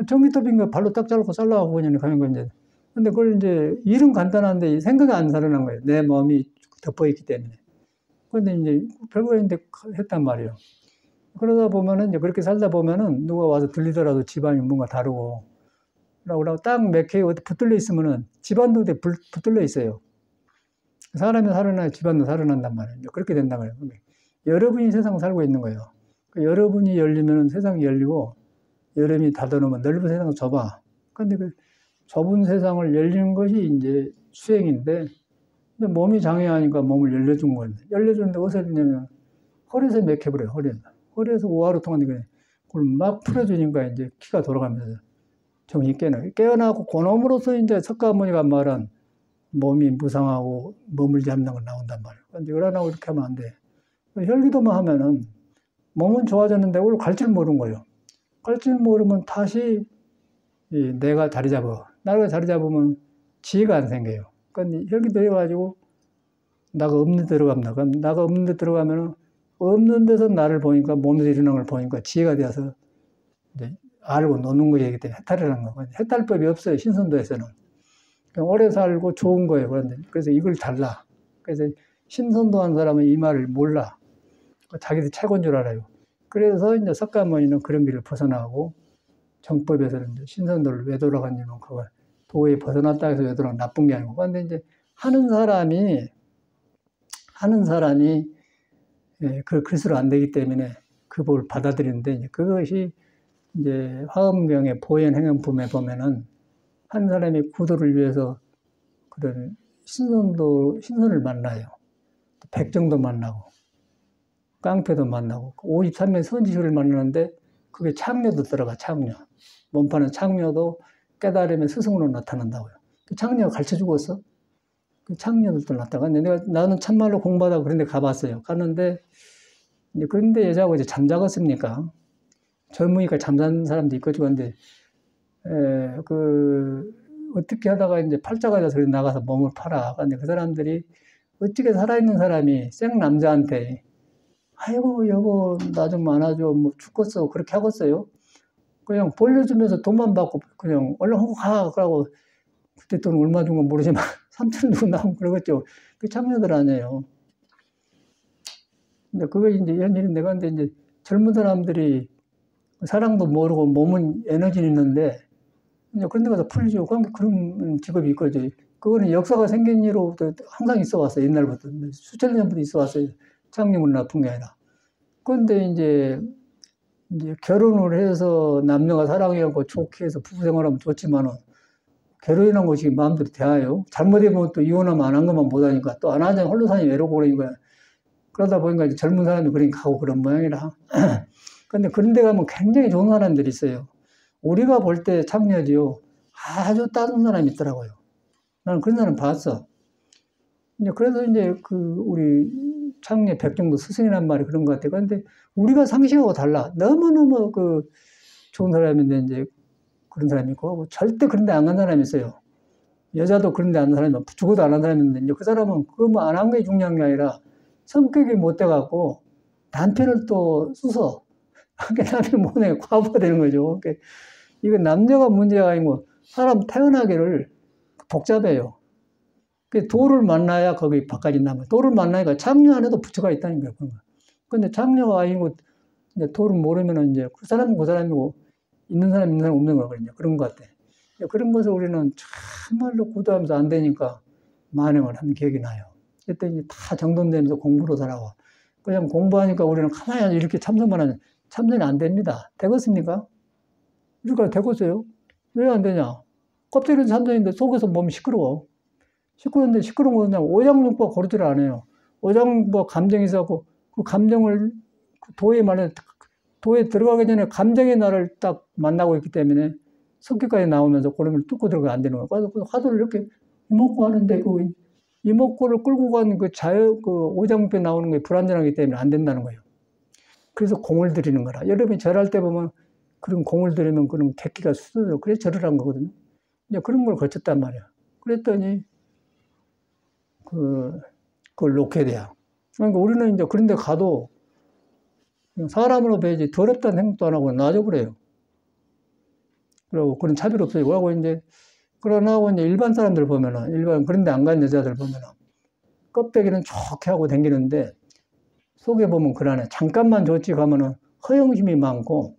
[SPEAKER 1] 전기톱인가 발로 딱 잘라고 잘라가고 그냥 가는 거 이제. 근데 그걸 이제 일은 간단한데 생각이 안 살아난 거예요. 내 몸이 덮어있기 때문에. 그런데 이제 별거 있는데 했단 말이에요. 그러다 보면은 이제 그렇게 살다 보면은 누가 와서 들리더라도 집안이 뭔가 다르고. 라고 딱 맥혀에 어디 붙들려 있으면은 집안도 붙들려 있어요. 사람이 살아나야 집안도 살아난단 말이에요. 그렇게 된단 말이에요. 여러분이 세상 살고 있는 거예요. 여러분이 열리면 세상이 열리고, 여름이 닫아놓으면 넓은 세상은 좁아. 근데 그 좁은 세상을 열리는 것이 이제 수행인데, 근데 몸이 장애하니까 몸을 열려준 건데, 열려주는데 어디서 열리냐면, 허리에서 맥혀버려요, 허리에서. 허리에서 우하로 통하는데, 그걸 막 풀어주니까 이제 키가 돌아가면서 정신이 깨어나고, 그놈으로서 이제 석가모니가 말한 몸이 무상하고 머물지 않는 건 나온단 말이에요. 근데 열안하고 이렇게 하면 안 돼. 혈기도만 하면은 몸은 좋아졌는데 오늘 갈 줄 모르는 거예요. 갈 줄 모르면 다시 내가 자리 잡아. 나가 자리 잡으면 지혜가 안 생겨요. 그러니까 혈기도 해가지고 나가 없는 데 들어갑니다. 그럼 나가 없는 데 들어가면은 없는 데서 나를 보니까 몸에서 일어나는 걸 보니까 지혜가 되어서 이제 알고 노는 거이기 때문에 해탈이라는 거. 해탈법이 없어요. 신선도에서는. 오래 살고 좋은 거예요. 그런데 그래서 이걸 달라. 그래서 신선도한 사람은 이 말을 몰라. 자기들 최고인 줄 알아요. 그래서 이제 석가모니는 그런 길을 벗어나고 정법에서는 이제 신선도를 왜 돌아갔냐면 그거 도에 벗어났다 해서 왜 돌아간 나쁜 게 아니고. 그런데 이제 하는 사람이 그 글쓰로 안 되기 때문에 그 법을 받아들이는데 이제 그것이 이제 화엄경의 보현 행연품에 보면은 한 사람이 구도를 위해서 그런 신선을 만나요. 백정도 만나고, 깡패도 만나고, 53명 선지식을 만나는데 그게 창녀도 들어가, 창녀. 몸파는 창녀도 깨달으면 스승으로 나타난다고요. 그 창녀가 가르쳐 주었어. 그 창녀들도 나타나. 근데 나는 참말로 공부하다 그런 데 가봤어요. 갔는데, 그런데 여자하고 이제 잠자겠습니까? 젊으니까 잠자는 사람도 있고, 그런데, 어떻게 하다가 이제 팔자가 돼서 나가서 몸을 팔아. 근데 그 사람들이 어떻게 살아있는 사람이 생 남자한테, 아이고, 여보, 나 좀 안아줘. 뭐 죽겠어. 그렇게 하겠어요? 그냥 벌려주면서 돈만 받고, 그냥 얼른 하고 가. 그러고, 그때 돈 얼마 준 건 모르지만, 3천 주고 나오면 그러겠죠. 그 창녀들 아니에요. 근데 그거 이제 현실인데, 근데 이제 젊은 사람들이 사랑도 모르고 몸은 에너지 있는데, 이제 그런 데 가서 풀죠. 그런 직업이 있거지. 그거는 역사가 생긴 이후로부터 항상 있어 왔어요. 옛날부터. 수천 년부터 있어 왔어요. 창님은 나쁜 게 아니라. 그런데 이제 결혼을 해서 남녀가 사랑해갖고 좋게 해서 부부 생활하면 좋지만은, 결혼이라는 것이 마음대로 대하요. 잘못하면 또 이혼하면 안 한 것만 못하니까 또 안 하자면 홀로 사니 외롭고 그러니까. 그러다 보니까 이제 젊은 사람이 그러니까 가고 그런 모양이라. 근데 그런 데 가면 굉장히 좋은 사람들이 있어요. 우리가 볼 때 창녀지요. 아주 따뜻한 사람이 있더라고요. 나는 그런 사람 봤어. 이제 그래서 이제 우리 창녀 백정도 스승이란 말이 그런 것 같아요. 근데 우리가 상식하고 달라. 너무너무 좋은 사람인데 이제 그런 사람이 있고, 절대 그런 데 안 간 사람이 있어요. 여자도 그런 데 안 간 사람이 있고, 죽어도 안 한 사람이 있는데, 이제 그 사람은 그거 뭐 안 한 게 중요한 게 아니라 성격이 못 돼갖고 남편을 또 쑤서. 남편 못내 과부가 되는 거죠. 이건 남녀가 문제가 아니고 사람 태어나기를 복잡해요. 도를 만나야 거기 바깥이 남아요. 도를 만나니까 창녀 안에도 부처가 있다는 거예요. 근데 창녀가 아니고 이제 도를 모르면은 이제 그 사람은 그 사람이고 있는 사람 없는 거거든요. 그런 것 같아. 그런 것을 우리는 참말로 구도하면서 안 되니까 만행을 한 기억이 나요. 그때 이제 다 정돈되면서 공부로 살아와. 그냥 공부하니까 우리는 가만히 이렇게 참선만 하면 참선이 안 됩니다. 되겠습니까? 우리가 되겠어요? 왜 안 되냐? 껍질은 참선인데 속에서 몸이 시끄러워. 시끄러운데 시끄러운 거 그냥 오장육부가 고르지를 않아요. 오장육부가 감정이 있어갖고 그 감정을 도에 들어가기 전에 감정의 나를 딱 만나고 있기 때문에 성격까지 나오면서 고름을 뚫고 들어가면 안 되는 거예요. 그래서 화두를 이렇게 이목구 하는데 이목구를 끌고 가는 오장육부에 나오는 게 불안전하기 때문에 안 된다는 거예요. 그래서 공을 들이는 거라. 여러분이 절할 때 보면 그런 공을 들이면 그런 객기가 수서져. 그래서 절을 한 거거든요. 이제 그런 걸 거쳤단 말이야. 그랬더니 그걸 놓게 돼요. 그러니까 우리는 이제 그런 데 가도 사람으로 뵈지 더럽다는 생각도 안 하고 놔줘버려요. 그리고 그런 차별 없어요. 그러고 이제 이제 일반 사람들 보면은, 그런 데 안 간 여자들 보면은, 껍데기는 좋게 하고 다니는데, 속에 보면 그러네. 잠깐만 좋지 가면은 허영심이 많고,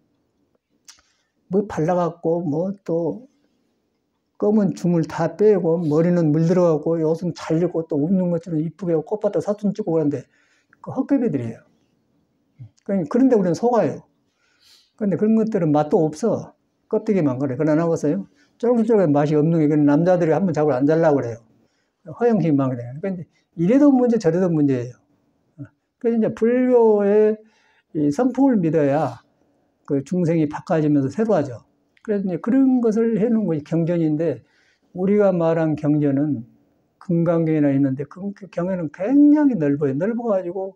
[SPEAKER 1] 뭐 발라갖고, 뭐 또, 검은 줌을 다 빼고, 머리는 물들어갖고, 옷은 잘리고, 또 웃는 것처럼 이쁘게 하고, 꽃밭에 사진 찍고 그러는데, 그 헛개비들이에요. 그런데 우리는 속아요. 근데 그런 것들은 맛도 없어. 껍데기만 그래. 그건 안 하겠어요? 쫄깃쫄깃 맛이 없는 게, 그런 남자들이 한번 자꾸 안 잘라고 그래요. 허영심이 많거든요. 그러니까 이래도 문제, 저래도 문제예요. 그래서 이제 불교의 이 성품을 믿어야 그 중생이 바꿔지면서 새로워져. 그래서 이제 그런 것을 해놓은 것이 경전인데, 우리가 말한 경전은 금강경이나 있는데, 그 경전은 굉장히 넓어요. 넓어가지고,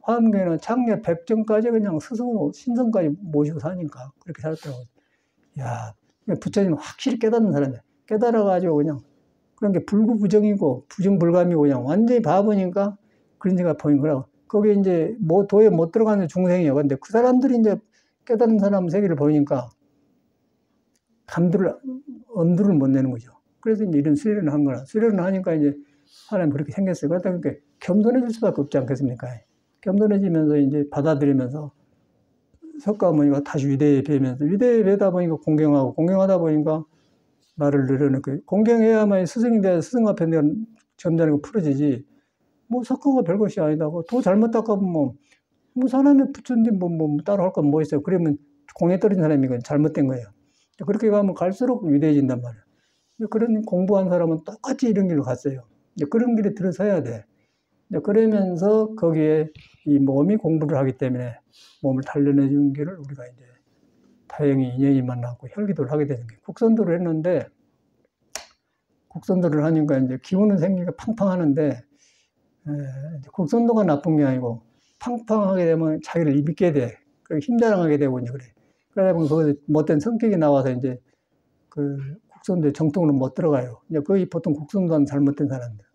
[SPEAKER 1] 화엄경에는 창녀 백정까지 그냥 스승으로 신성까지 모시고 사니까 그렇게 살았더라고요. 야, 부처님은 확실히 깨닫는 사람이야. 깨달아가지고 그냥 그런 게 불구부정이고 부정불감이고 그냥 완전히 바보니까 그런 생각 보인 거라고. 거기에 이제 도에 못 들어가는 중생이에요. 근데 그 사람들이 이제 깨닫는 사람 세계를 보니까 엄두를 못 내는 거죠. 그래서 이제 이런 수련을 한 거라. 수련을 하니까 이제 사람이 그렇게 생겼어요. 그러다 보니까 겸손해질 수밖에 없지 않겠습니까? 겸손해지면서 이제 받아들이면서 석가모니가 다시 위대에 뵈면서 위대에 뵈다 보니까 공경하다 보니까 나를 늘어놓고 공경해야만 스승이 돼야 스승 앞에 내가 점잖은 거 풀어지지. 뭐 석가가 별것이 아니다고 도 잘못 닦아보면 뭐 사람의 부처인데 뭐 따로 할 건 뭐 있어요. 그러면 공에 떨어진 사람이건 잘못된 거예요. 그렇게 가면 갈수록 위대해진단 말이에요. 그런 공부한 사람은 똑같이 이런 길로 갔어요. 그런 길에 들어서야 돼. 그러면서 거기에 이 몸이 공부를 하기 때문에 몸을 단련해주는 길을 우리가 이제 다행히 인연이 만나고 혈기도를 하게 되는 거예요. 국선도를 했는데, 국선도를 하니까 이제 기운은 생기가 팡팡하는데, 국선도가 나쁜 게 아니고 팡팡하게 되면 자기를 믿게 돼. 그리고 힘자랑하게 되고 이제 그래. 그러다 보면 거기서 못된 성격이 나와서 이제 그 국선도에 정통으로 못 들어가요. 이제 거의 보통 국선도는 잘못된 사람들.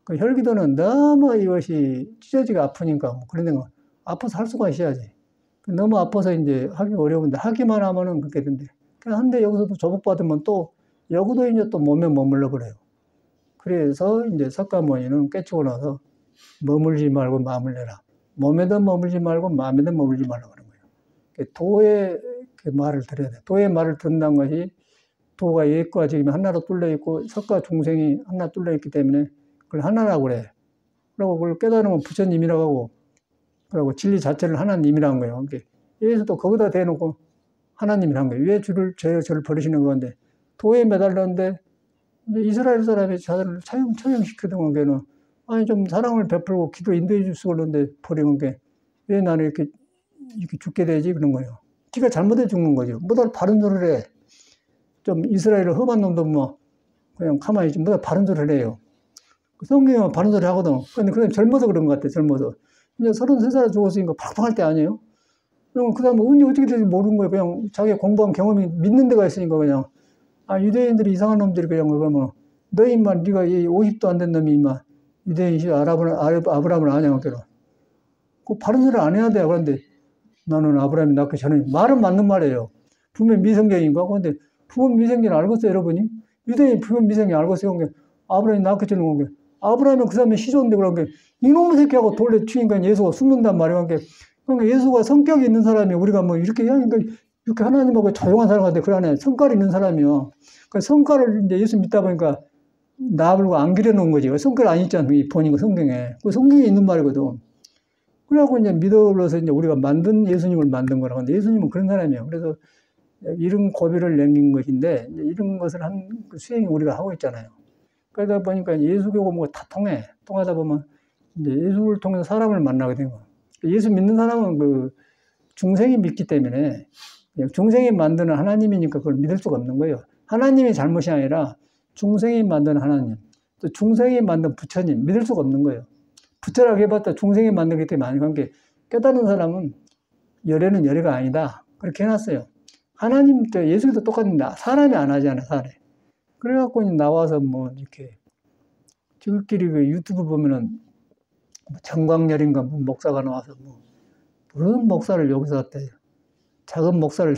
[SPEAKER 1] 그 혈기도는 너무 이것이 찢어지가 아프니까 뭐 그런 데가 아파서 할 수가 있어야지. 너무 아파서 이제 하기 어려운데 하기만 하면은 그렇게 된대. 한데 여기서도 조복받으면 또 여기도 이제 또 몸에 머물러 버려요. 그래서 이제 석가모니는 깨치고 나서 머물지 말고 마음을 내라. 몸에도 머물지 말고 마음에도 머물지 말라고 하는 거예요. 도의 그 말을 들어야 돼. 도의 말을 듣는다는 것이 도가 옛과 지금 하나로 뚫려 있고 석가 중생이 하나 뚫려 있기 때문에 그걸 하나라고 그래. 그리고 그걸 깨달으면 부처님이라고 하고, 그리고 진리 자체를 하나님이라는 거예요. 그러니까 예수도 거기다 대놓고 하나님이란 거예요. 왜 저를 버리시는 건데, 도에 매달렸는데, 이제 이스라엘 사람이 자들을 처형시키던 게는, 아니, 좀 사랑을 베풀고 기도 인도해 줄 수 없는데 버리는 게, 왜 나는 이렇게 죽게 되지? 그런 거예요. 지가 잘못해 죽는 거죠. 뭐다 바른 소리를 해. 좀 이스라엘을 험한 놈도 뭐, 그냥 가만히 있지. 뭐다 바른 소리를 해요. 성경은 바른 소리 하거든. 근데 그냥 젊어서 그런 것 같아, 젊어서. 이제 33살 죽었으니까 팍팍할 때 아니에요? 그럼 그 다음에 운이 어떻게 될지 모르는 거예요. 그냥 자기가 공부한 경험이 믿는 데가 있으니까 그냥. 아, 유대인들이 이상한 놈들이 그냥 그러면, 너 임마, 네가 50도 안 된 놈이 임마, 유대인이 아브라함을 아냐, 그러 그 바른 소리 안 해야 돼요. 그런데 나는 아브라함이 낳기 전에, 말은 맞는 말이에요. 분명 미성경인가? 그런데 부분 미성경 알겠어요, 여러분이? 유대인 부분 미성경 알겠어요. 아브라함이 낳기 전에 온 게. 아브라함은 그 사람이 시조인데 그런 게, 이놈의 새끼하고 돌려 치니까 예수가 숨는단 말이에요. 그러니까 예수가 성격이 있는 사람이 우리가 뭐 이렇게 하니까 이렇게 하나님하고 조용한 사람한테 그러네. 성깔이 있는 사람이요. 그 성깔을 이제 예수 믿다 보니까 나불고 안 기려놓은 거지. 성깔 안 있잖아. 보니까 성경에. 그 성경에 있는 말이거든. 그래갖고 이제 믿어서 이제 우리가 만든 예수님을 만든 거라고 하는데 예수님은 그런 사람이에요. 그래서 이런 고비를 남긴 것인데 이런 것을 한 수행이 우리가 하고 있잖아요. 그러다 보니까 예수교고 뭐 다 통해. 통하다 보면 이제 예수를 통해서 사람을 만나게 된 거예요. 예수 믿는 사람은 그 중생이 믿기 때문에 중생이 만드는 하나님이니까 그걸 믿을 수가 없는 거예요. 하나님의 잘못이 아니라 중생이 만든 하나님, 또 중생이 만든 부처님 믿을 수가 없는 거예요. 부처라고 해봤자 중생이 만들기 때문에 아닌 관계. 깨달은 사람은 열애는 열애가 아니다. 그렇게 해놨어요. 하나님 때 예수도 똑같은데 사람이 안 하잖아요. 사람. 그래갖고 나와서 뭐 이렇게 저끼리 그 유튜브 보면은 정광열인가 목사가 나와서 뭐 무슨 목사를 여기서 왔대. 작은 목사를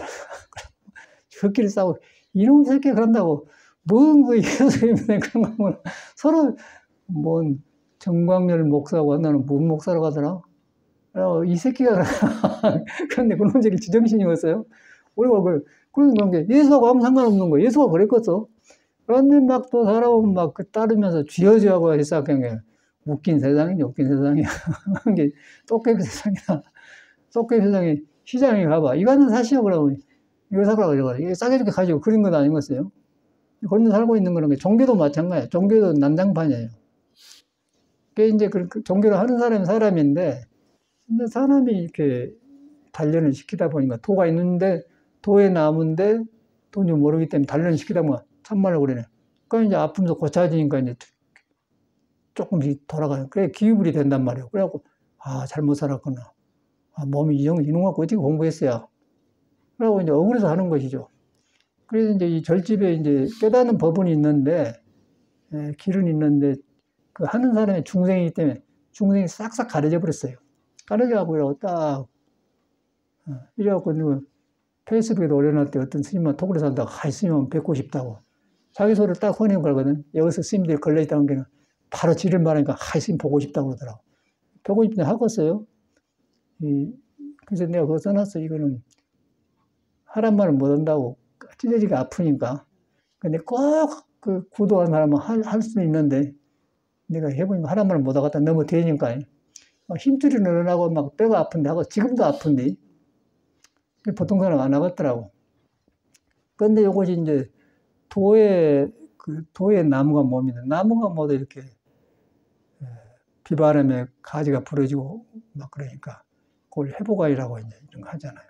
[SPEAKER 1] 저끼리 싸우고 이놈 새끼 그런다고 뭔 예수님의 그런 거 서로 뭔 정광열 목사고 나는 뭔 목사로 가더라. 이 새끼가 그런데 그런 새끼 지정신이었어요. 우리가 그런 게 예수하고 아무 상관없는 거예요. 예수가 그랬겠어. 그런데 막 또 사람은 막 그 따르면서 쥐어쥐하고 시작한 게 웃긴 세상이지, 웃긴 세상이야. 이게 똑개비 세상이야. 똑개비 세상에 시장에 가봐. 이거는 사시오, 그러면. 이거 사라고 그래가지고. 이게 싸게 좋게 가지고 그린 건 아니겠어요? 그런 데 살고 있는 거는 종교도 마찬가지예요. 종교도 난장판이에요. 그게 이제 그 종교를 하는 사람이 사람인데, 근데 사람이 이렇게 단련을 시키다 보니까 도가 있는데, 도에 남은데 돈이 모르기 때문에 단련을 시키다 보면 참말로 그러네. 그러니까 이제 아픔도 고쳐지니까 이제 조금씩 돌아가요. 그래, 기울이 된단 말이에요. 그래갖고, 아, 잘못 살았구나. 아, 몸이 이놈 갖고 어떻게 공부했어요. 그러고 이제 억울해서 하는 것이죠. 그래서 이제 이 절집에 이제 깨닫는 법은 있는데, 길은 있는데, 그 하는 사람이 중생이기 때문에 중생이 싹싹 가려져 버렸어요. 가려져갖고 이러고 딱, 이래갖고 페이스북에도 올려놨대. 어떤 스님만 톡을 산다고, 스님은 뵙고 싶다고. 자기 소리를 딱 혼내고 가거든. 여기서 스님들이 걸려있다는 게는 바로 지를 말하니까, 스님 보고 싶다고 그러더라고. 보고 싶냐 하겠어요? 그래서 내가 그거 써놨어. 이거는 하란 말을 못 한다고. 찢어지가 아프니까. 근데 꼭 그 구도한 사람은 할 수는 있는데, 내가 해보니까 하란 말을 못 하겠다. 너무 되니까. 힘줄이 늘어나고 막 뼈가 아픈데 하고, 지금도 아픈데. 보통 사람 안 하겠더라고. 그런데 이것이 이제 도의 나무가 뭡니다. 나무가 모두 이렇게 비바람에 가지가 부러지고 막 그러니까 그걸 회복아이라고 이제 이런 거 하잖아요.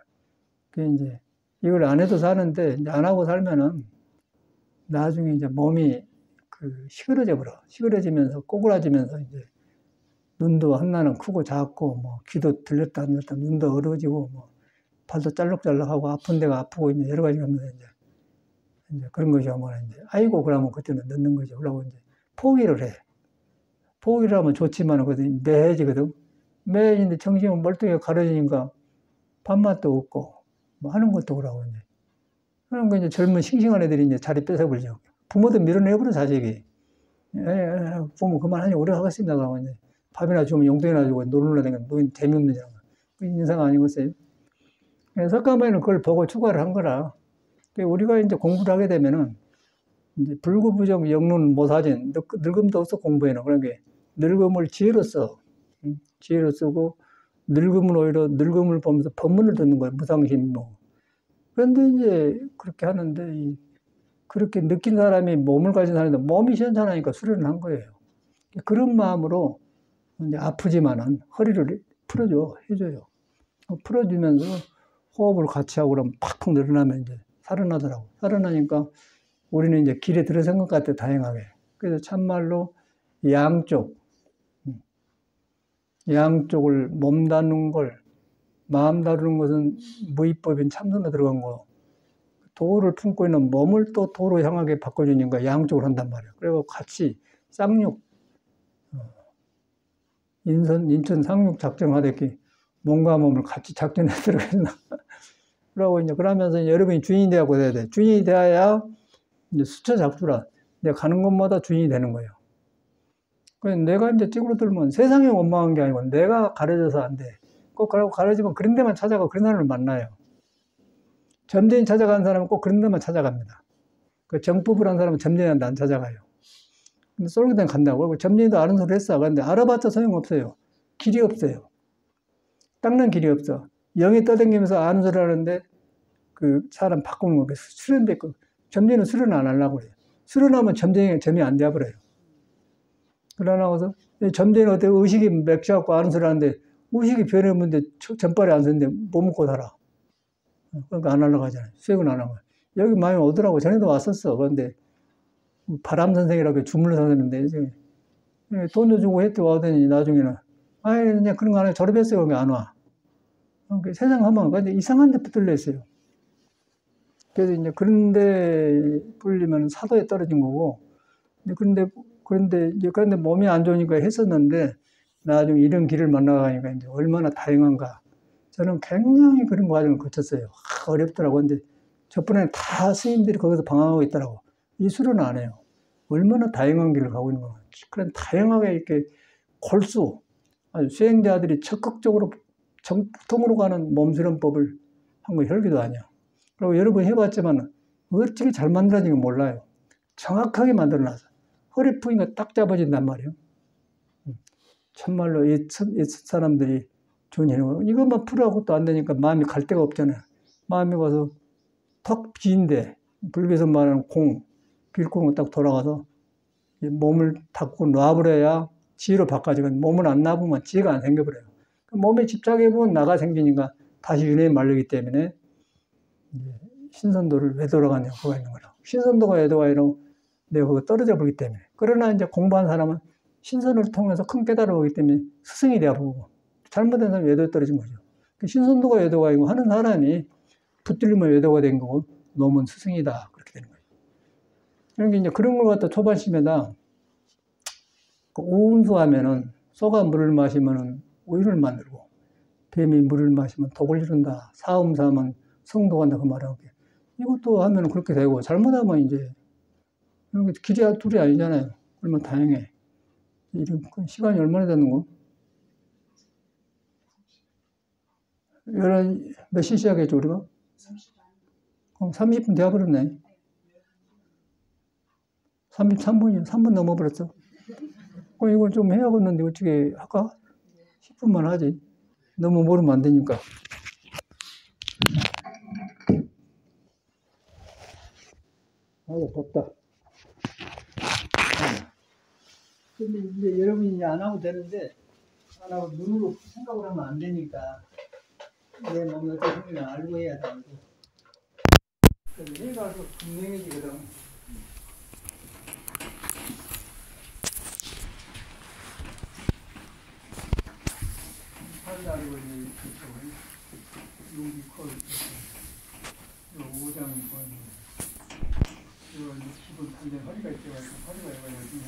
[SPEAKER 1] 그 이제 이걸 안 해도 사는데 이제 안 하고 살면은 나중에 이제 몸이 시그러져 버려. 시그러지면서 꼬꾸라지면서 이제 눈도 한나는 크고 작고 뭐 귀도 들렸다 안 들렸다 눈도 어두워지고 뭐 발도 짤록짤록하고 아픈 데가 아프고 이제 여러 가지 하면서 이제 그런 것이 오면 이제 아이고 그러면 그때는 늦는 거죠. 그러고 이제 포기를 해. 포기를 하면 좋지만 그것도 매해지거든. 매해지는데 정신은 멀뚱하게 가려지니까 밥맛도 없고 뭐 하는 것도 그러고 이제 그런 거 이제 젊은 싱싱한 애들이 이제 자리 뺏어버리죠. 부모도 밀어내버려 자식이. 부모 그만하니 오래 하겠습니다. 그러고 이제 밥이나 주면 용돈이나 주고 놀러 다니는 노인 재미없는 장. 그 인상 아니겠어요? 석가모니는 그걸 보고 추가를 한 거라. 우리가 이제 공부를 하게 되면은 이제 불구부정 영론 모사진 늙음도 없어 공부에는 그런 게 늙음을 지혜로 써. 지혜로 쓰고 늙음을 오히려 늙음을 보면서 법문을 듣는 거예요. 무상심 뭐. 그런데 이제 그렇게 하는데 그렇게 느낀 사람이 몸을 가진 사람인데 몸이 시원찮으니까 수련을 한 거예요. 그런 마음으로 이제 아프지만은 허리를 해줘요. 풀어주면서 호흡을 같이 하고 그러면 팍팍 늘어나면 이제 살아나더라고. 살아나니까 우리는 이제 길에 들어선 것 같아, 다행하게. 그래서 참말로 양쪽을 몸 다루는 걸, 마음 다루는 것은 무위법인 참선에 들어간 거. 도를 품고 있는 몸을 또 도로 향하게 바꿔주니까 양쪽을 한단 말이에요. 그리고 같이 쌍육, 인천 상육 작정하듯이 몸과 몸을 같이 작전에 들어갔나. 그러고 이제 그러면서 여러분이 주인이 되고 돼야 돼. 주인이 되어야 이제 수처 작두라. 내가 가는 곳마다 주인이 되는 거예요. 그래서 내가 이제 찌그러들면 세상에 원망한 게 아니고 내가 가려져서 안 돼. 꼭 가려지면 그런 데만 찾아가 그런 사람을 만나요. 점쟁이 찾아가는 사람은 꼭 그런 데만 찾아갑니다. 그 정법을 한 사람은 점쟁이한테 안 찾아가요. 근데 쏠게 되면 간다고. 그리고 점쟁이도 아는 소리 했어. 근데 알아봤자 소용없어요. 길이 없어요. 닦는 길이 없어. 영이 떠다니면서 아는 소리 하는데 그 사람 바꾸는 거 수련됐고 점쟁이는 수련 안 하려고 그래요. 수련하면 점쟁이가 점이 안 돼버려요. 그러나서 점쟁이는 어때 의식이 맥혀갖고 아는 소리 하는데 의식이 변해보는데 전발에 안 쓰는데 못 먹고 살아. 그러니까 안 하려고 하잖아요. 수행은 안 하고. 여기 많이 오더라고. 전에도 왔었어. 그런데 바람 선생이라고 주물러 선생인데 돈도 주고 했대 와더니 나중에는 아이 그냥 그런 거 안 해. 졸업했어요. 그러면 안 와. 그러니까 세상 하면 근데 이상한 데 붙들려 있어요. 그래서 이제 그런데 불리면 사도에 떨어진 거고 그런데 몸이 안 좋으니까 했었는데 나중에 이런 길을 만나가니까 이제 얼마나 다행한가. 저는 굉장히 그런 과정을 거쳤어요. 어렵더라고. 근데 저번에 다 스님들이 거기서 방황하고 있더라고. 이 수련은 안 해요. 얼마나 다양한 길을 가고 있는 거야. 그런 다양하게 이렇게 골수, 아주 수행자들이 적극적으로 정통으로 가는 몸수련법을 한 거 혈기도 아니야. 그리고 여러 번 해봤지만 어떻게 잘 만들어진지 몰라요. 정확하게 만들어놔서. 허리 푸니까 딱 잡아진단 말이에요. 참말로 이 사람들이 좋은 예능. 이것만 풀어하고 또 안 되니까 마음이 갈 데가 없잖아요. 마음이 가서 턱 비인데, 불교에서 말하는 빌고는 딱 돌아가서 몸을 닫고 놔버려야 지혜로 바꿔지고 몸을 안 놔보면 지혜가 안 생겨버려요. 몸에 집착해보면 나가 생기니까 다시 윤회에 말리기 때문에 신선도를 왜 돌아가냐고 그거 있는 거라. 신선도가 왜 돌아가냐고 내가 그거 떨어져 버리기 때문에. 그러나 이제 공부한 사람은 신선을 통해서 큰 깨달음을 오기 때문에 스승이 되어보고 잘못된 사람이 외도에 떨어진 거죠. 신선도가 외도가 아니고 하는 사람이 붙들리면 외도가 된 거고 놈은 스승이다. 그렇게 되는 거예요. 그러니까 이제 그런 걸 갖다 초반심에다 오운수하면은 소가 물을 마시면은 우유를 만들고 뱀이 물을 마시면 독을 이룬다. 사음사하면 성도간다. 그 말하고 이것도 하면 그렇게 되고 잘못하면 이제 길이 둘이 아니잖아요. 얼마나 다행해. 시간이 얼마나 되는 거? 몇 시 시작했죠, 우리가? 30분. 30분 되어버렸네. 33분이요. 3분 넘어버렸어. 이걸 좀 해야겠는데 어떻게 할까? 10분만 하지. 너무 모르면 안 되니까. 아유, 덥다. 근데 이제 여러분이 이제 안 하고 되는데, 안 하고 눈으로 생각을 하면 안 되니까, 내 몸이 어떻게 생기나 알고 해야 되고. 해가 또 분명해지거든. 살다리고 이제 용기 커. 요 5장이 보이는 요 기본 단계 허리가 있어가지고 허리가 여기가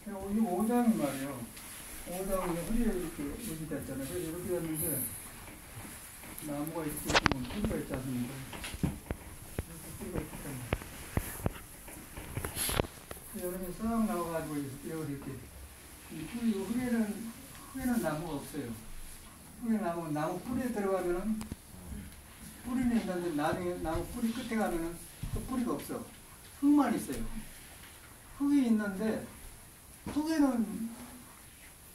[SPEAKER 1] 그리고 이 5장이 말이에요. 5장이 허리에 이렇게 여기 됐잖아요. 그래서 이렇게 됐는데 나무가 이렇게 있으면 뿌리가 있지 않습니까? 이렇게 뿌리가 있잖아요. 여름에 싹 나와가지고 이렇게 이 흙에는 나무가 없어요. 흙에 나무 뿌리에 들어가면은 뿌리는 있는데 나중에 나무 뿌리 끝에 가면은 그 뿌리가 없어. 흙만 있어요. 흙이 있는데 흙에는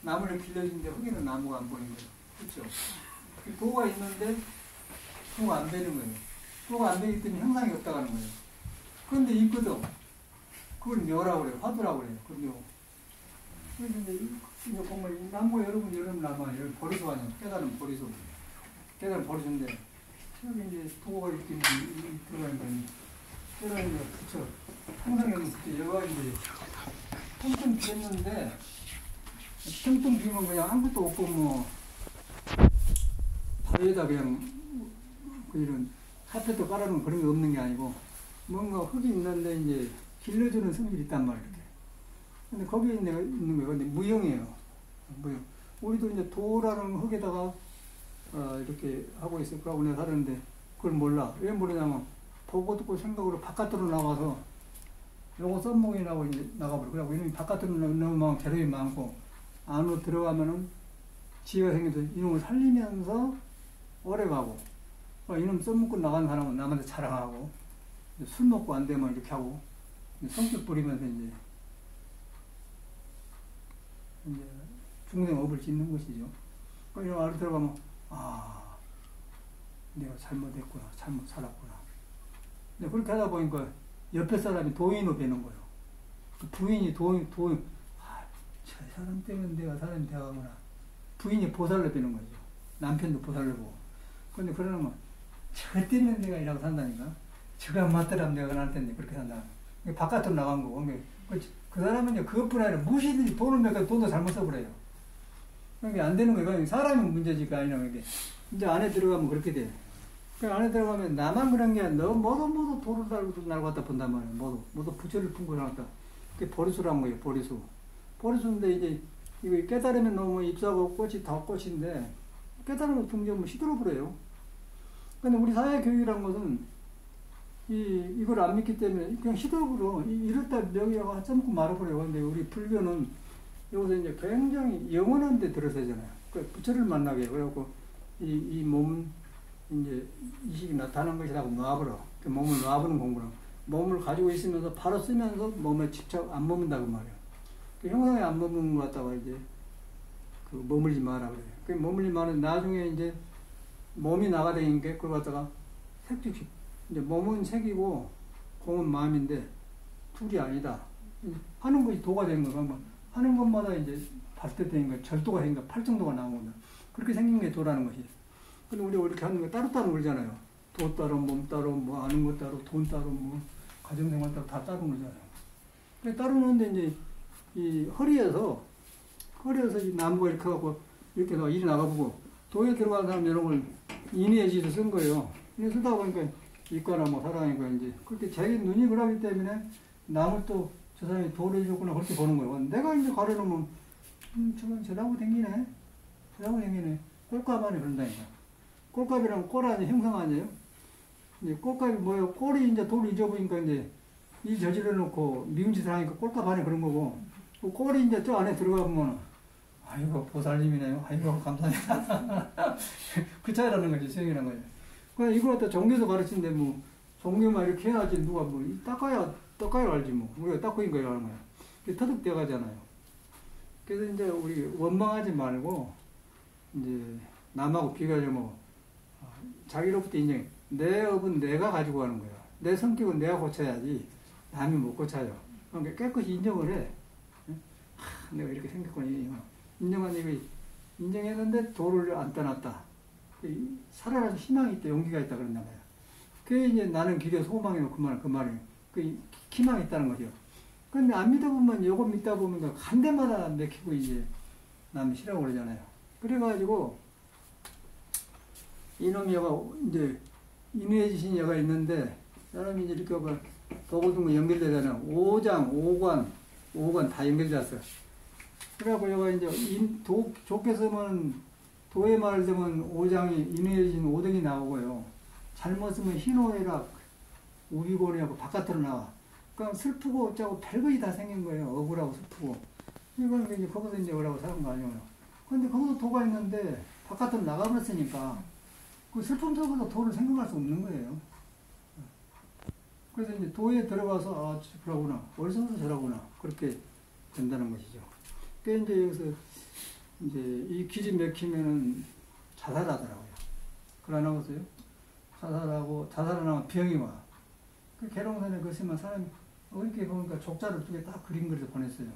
[SPEAKER 1] 나무를 길러주는데 흙에는 나무가 안 보이는 거예요. 그렇죠? 도가 있는데 도가 안 되는 거예요. 도가 안 되기 때문에 형상이 없다고 하는 거예요. 그런데 있거든. 그걸 묘라고 그래요. 화두라고 그래요. 그 묘. 그런데 이거 보면 나무 여러분 나무 여기 보리수 아니에요. 깨달은 보리수. 깨달은 보리수인데 여기 이제 도가 이렇게 들어가는 거예요. 깨달은 거 붙여. 항상 여기 붙여. 여기가 이제 텅텅 비었는데 텅텅 비면 그냥 아무것도 없고 뭐 바위에다 그냥 그 이런 카펫도 깔아놓은 그런 게 없는 게 아니고 뭔가 흙이 있는데 이제 길러주는 성질이 있단 말이에요. 근데 거기에 있는 거예요. 근데 무형이에요. 무형. 우리도 이제 도라는 흙에다가 이렇게 하고 있을 거라고 내가 하는데 그걸 몰라. 왜 모르냐면 보고 듣고 생각으로 바깥으로 나가서 요거 썸몽이 나고 이제 나가버려. 그래갖고 이놈이 바깥으로 너무 괴로움이 많고 안으로 들어가면은 지혜가 생겨서 이놈을 살리면서 오래 가고 이놈 썸먹고 나간 사람은 남한테 자랑하고 술 먹고 안 되면 이렇게 하고 성격 부리면서 이제 중생 업을 짓는 것이죠. 이런 안으로 들어가면 내가 잘못했구나, 잘못 살았구나. 근데 그렇게 하다 보니까 옆에 사람이 도인으로 되는 거예요. 그 부인이 도인, 저 사람 때문에 내가 사람이 되어가구나. 부인이 보살로 되는 거죠. 남편도 보살로 보고. 근데 그러면 저 때문에 내가 이라고 산다니까. 저가 맞더라면 내가 나한테 그렇게 산다. 바깥으로 나간 거고. 그 사람은 그것뿐 아니라 무엇이든지 돈을 몇개 돈도 잘못 써버려요. 그러니까 안 되는 거예요. 사람이 문제지가 아니라 이게 이제 안에 들어가면 그렇게 돼. 그 안에 들어가면 나만 그런 게 아니라 모두 돌을 달고 날 갖다 본단 말이에요. 모두 부처를 품고 나왔다. 그게 보리수란 거예요. 보리수. 보리수인데 이제 이거 깨달으면 너무 잎사고 꽃이 다 꽃인데 깨달으면 등지면 시들어버려요. 근데 우리 사회교육이란 것은 이걸 안 믿기 때문에 그냥 시들어버려. 이랬다 명예가 쪄먹고 말아버려요. 근데 우리 불교는 여기서 이제 굉장히 영원한 데 들어서잖아요. 그 부처를 만나게 해요. 그래갖고 이 몸은 이제 이식이 나타나는 것이라고 놔버려. 그 몸을 놔보는 공부는. 몸을 가지고 있으면서 바로 쓰면서 몸에 집착 안 머문다고 말이에요. 그 형상에 안 머무는 것 같다가 이제 그 머물지 마라 그래요. 그 머물지 마는 나중에 이제 몸이 나가다니까 그걸 갖다가 색즉식. 이제 몸은 색이고 공은 마음인데 둘이 아니다. 하는 것이 도가 되는 거야. 하는 것마다 이제 발달되는 거야. 절도가 생긴 거야. 팔정도가 나오는 거야. 그렇게 생긴 게 도라는 것이. 근데 우리가 이렇게 하는 거 따로따로 그러잖아요. 도 따로, 몸 따로, 뭐 아는 것 따로, 돈 따로, 뭐 가정생활 따로 다 따로 그러잖아요. 근데 따로 노는데 이제 이 허리에서 이 나무가 이렇게 하고 이렇게 일이 나가보고 도에 들어간 사람 여러 걸 인의해지서 쓴 거예요. 인의 쓰다 보니까 이과나 뭐 사랑이고 이제 그렇게 자기 눈이 그러기 때문에 남을 또 저 사람이 도를 해줬구나 그렇게 보는 거예요. 내가 이제 가려놓으면 저건 저 나무 댕기네. 저 나무 댕기네. 꼴값 안에 그런다니까. 꼴값이랑 꼴아니 형상 아니에요? 이제 꼴값이 뭐예요? 꼴이 이제 돌을 잊어보니까 이제 이 저질러 놓고 미운 짓을 하니까 꼴값 안에 그런 거고 그 꼴이 이제 저 안에 들어가 보면 아이고 보살님이네요. 아이고 감사합니다. 그 차이라는 거지. 수행이라는 거지. 그냥 이걸 갖다 종교에서 가르치는데 뭐 종교만 이렇게 해야지 누가 뭐 닦아야 알지 뭐. 우리가 닦고 있는 거야 하는 거야. 그게 터득돼 가잖아요. 그래서 이제 우리 원망하지 말고 이제 남하고 비교하려면 자기로부터 인정. 내 업은 내가 가지고 가는 거야. 내 성격은 내가 고쳐야지 남이 못 고쳐요. 그러니까 깨끗이 인정을 해. 내가 이렇게 생겼구나. 인정한 얘기 인정했는데 도를 안 떠났다. 살아날 희망이 있다, 용기가 있다 그런다 말이야. 그게 이제 나는 길에 소망이고 그 말이에요. 그 희망이 있다는 거죠. 근데 안 믿어보면 요거 믿다 보면 간 데마다 맥히고 이제 남이 싫어하고 그러잖아요. 그래가지고 이놈이 이제 인해지신 여가 있는데 사람이 이제 이렇게 도고등고 연결되잖아요. 5장, 5관 다 연결됐어요. 그래갖고 여가 이제 좋게 쓰면 도에 말을 쓰면 5장이 인해진 5등이 나오고요. 잘못 쓰면 흰오해락 우비곤이라고 바깥으로 나와. 그러니까 슬프고 어쩌고 별것이 다 생긴 거예요. 억울하고 슬프고. 이거는 이제 거기서 이제 뭐라고 사는 거 아니에요. 근데 거기서 도가 있는데 바깥으로 나가버렸으니까 그 슬픔 속에서 도를 생각할 수 없는 거예요. 그래서 이제 도에 들어가서 저라구나. 어디서부터 저라구나. 그렇게 된다는 것이죠. 그러니까 이제 여기서 이제 이 길이 막히면은 자살하더라고요. 그러나 보세요. 자살하면 병이 와. 그 계룡산에 그랬으면 사람이 어렵게 보니까 족자를 두 개 딱 그림 그려서 보냈어요.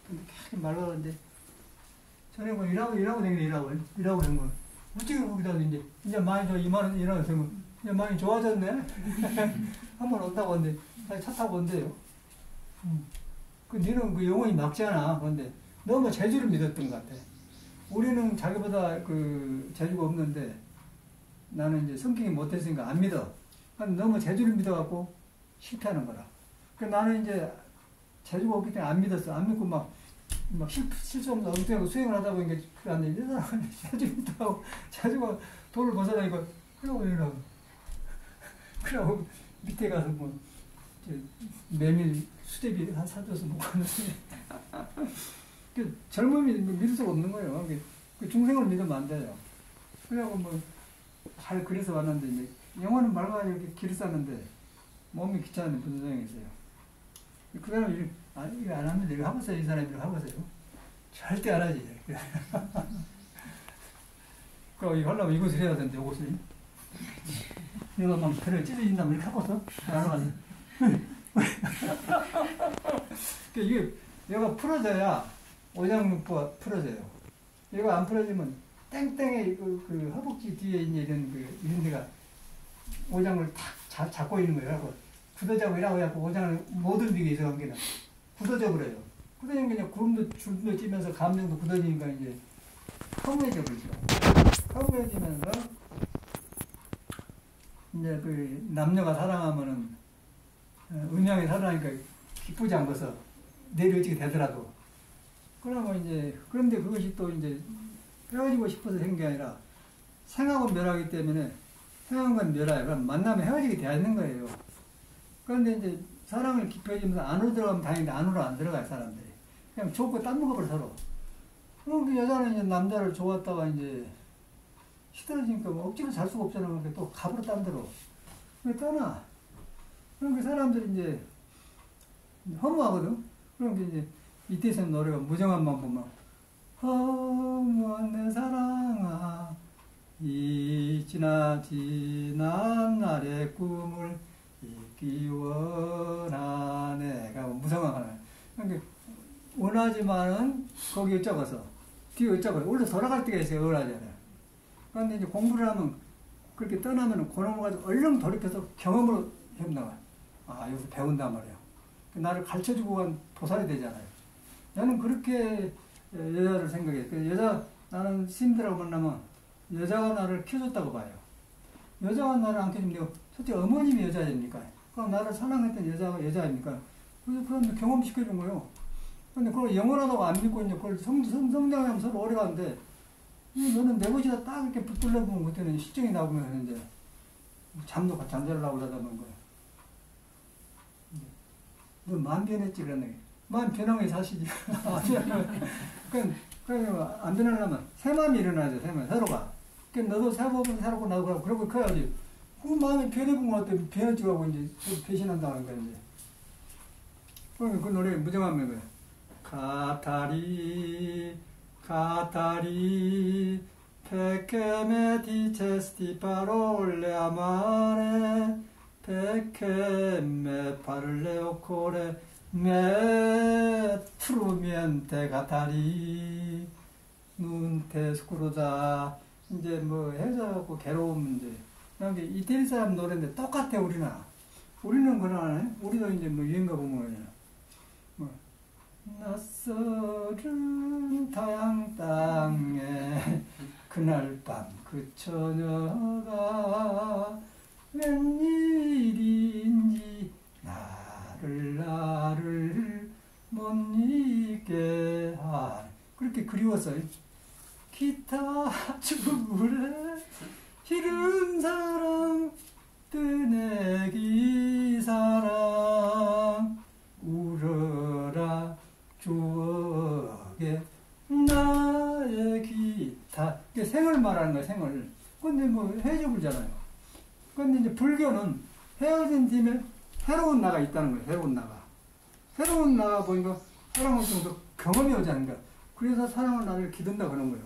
[SPEAKER 1] 근데 계속 말라는데 전에 뭐 일하고 되긴 일하고 된 거. 어떻게 거기다 이제 많이 이만원 일하고 되면 이제 많이 좋아졌네. 한번 온다고 하는데 다시 차 타고 온대요. 그 니는 그 영혼이 막지 않아. 근데 너무 재주를 믿었던 것 같아. 우리는 자기보다 그 재주가 없는데 나는 이제 성격이 못했으니까 안 믿어. 너무 재주를 믿어갖고 실패하는 거라. 나는 이제 재주가 없기 때문에 안 믿었어. 안 믿고 막 실수 없는 엉뚱하고 수행을 하다 보니까 그래 안 돼. 이 사람은 재주 믿다고 재주가 돌을 벗어나니까 그러고 밑에 가서 뭐 메밀 수제비 한 사줘서 먹고 하는데 젊음이 믿을 수가 없는 거예요. 그 중생을 믿으면 안 돼요. 그래갖고 뭐 잘 그려서 왔는데 이제 영화는 말만 이렇게 길을 쌌는데 몸이 귀찮은데 분노장이 있어요. 그 사람 이거 안 합니다. 이거 해보세요. 이 사람이 이거 해보세요. 절대 안 하지. 그럼 이거 하려면 이것을 해야 되는데 이것을 이거 막 배를 찢어진다면 이렇게 하고서 안 하지. 이게 얘가 풀어져야 오장육부가 풀어져요. 얘가 안 풀어지면 땡땡의 그 허벅지 뒤에 있는 이런 데가 오장을 탁 잡고 있는 거예요. 굳어져고 이라고 해갖고 오장을 못 움직이게 해서 한 게는 굳어져 버려요. 굳어지면 그냥 구름도 줄도 찌면서 감정도 굳어지니까 이제 허무해져 버리죠. 허무해지면서 이제 그 남녀가 사랑하면은 음양이 사랑하니까 기쁘지 않고서 내려지게 되더라도 그러면 이제 그런데 그것이 또 이제 헤어지고 싶어서 생긴 게 아니라 생하고 멸하기 때문에 생한 건 멸해요. 그럼 만나면 헤어지게 되어 있는 거예요. 그런데 이제 사랑을 깊어지면서 안으로 들어가면 다행인데 안으로 안 들어가요, 사람들이. 그냥 좋고 딴 먹어버려, 서로. 그럼 그 여자는 이제 남자를 좋았다가 이제 시들어지니까 뭐 억지로 잘 수가 없잖아. 그러니까 또 갑으로 딴 데로. 왜 떠나? 그럼 그 사람들이 이제 허무하거든? 그럼 이제 이태성 노래가 무정한만 보면 허무한 내 사랑아 이 지난 날의 꿈을 잊기 원하네. 가 무성하네. 그러니까 원하지만은 거기 어쩌고서 뒤에 어쩌고 원래 돌아갈 때가 있어요. 원하잖아요. 그런데 이제 공부를 하면 그렇게 떠나면 그놈을 가지고 얼른 돌이켜서 경험으로 해본다가 여기서 배운단 말이에요. 나를 가르쳐주고 간 보살이 되잖아요. 나는 그렇게 여자를 생각해. 나는 스님들하고 만나면 여자가 나를 키워줬다고 봐요. 여자가 나를 안 키워주면 내가 솔직히 어머님이 여자입니까? 그럼 나를 사랑했던 여자가 여자입니까? 그래서 그런 경험시켜준 거예요. 근데 그걸 영원하다고 안 믿고 이제 그걸 성장하면 서로 오래 가는데 너는 내 것이다 딱 이렇게 붙들려 보면 그때는 실정이 나오면 하는데 잠도 잠자려고 그러다 보는 거야. 너 마음 변했지 그러네. 마음 변한 게 사실이지. 그러니까 안 변하려면 새 마음이 일어나죠. 새 마음 서로가. 그러니까 너도 새 마음을 살고 나도 그러고 커야지. 그 마음이 변해본 것 같아. 변해지고 이제 배신한다는 거야 이제. 그러니까 그 노래 무정한 명이야. Catari perché me dicesti parole amare perché me parle o cuore me trumiente Catari non te scruda 이제 뭐 헤어져갖고 괴로운 문제 그냥 이태리 사람 노래인데 똑같아 우리는 그러네 우리도 이제 뭐 유행가 보면 뭐 낯설은 타양 땅에 그날 밤 그 처녀가 웬일인지 나를 못 잊게 하. 그렇게 그리웠어요. 기타 주물에 희른 사랑 뜨내기 사랑 울어라 추억에 나의 기타. 이게 생을 말하는 거야, 생을. 근데 뭐 헤어져 불잖아요. 근데 이제 불교는 헤어진 팀에 새로운 나가 있다는 거예요. 새로운 나가. 새로운 나가 보니까 사랑을 좀 더 경험이 오지 않는가. 그래서 사랑을 나를 기른다 그런 거예요.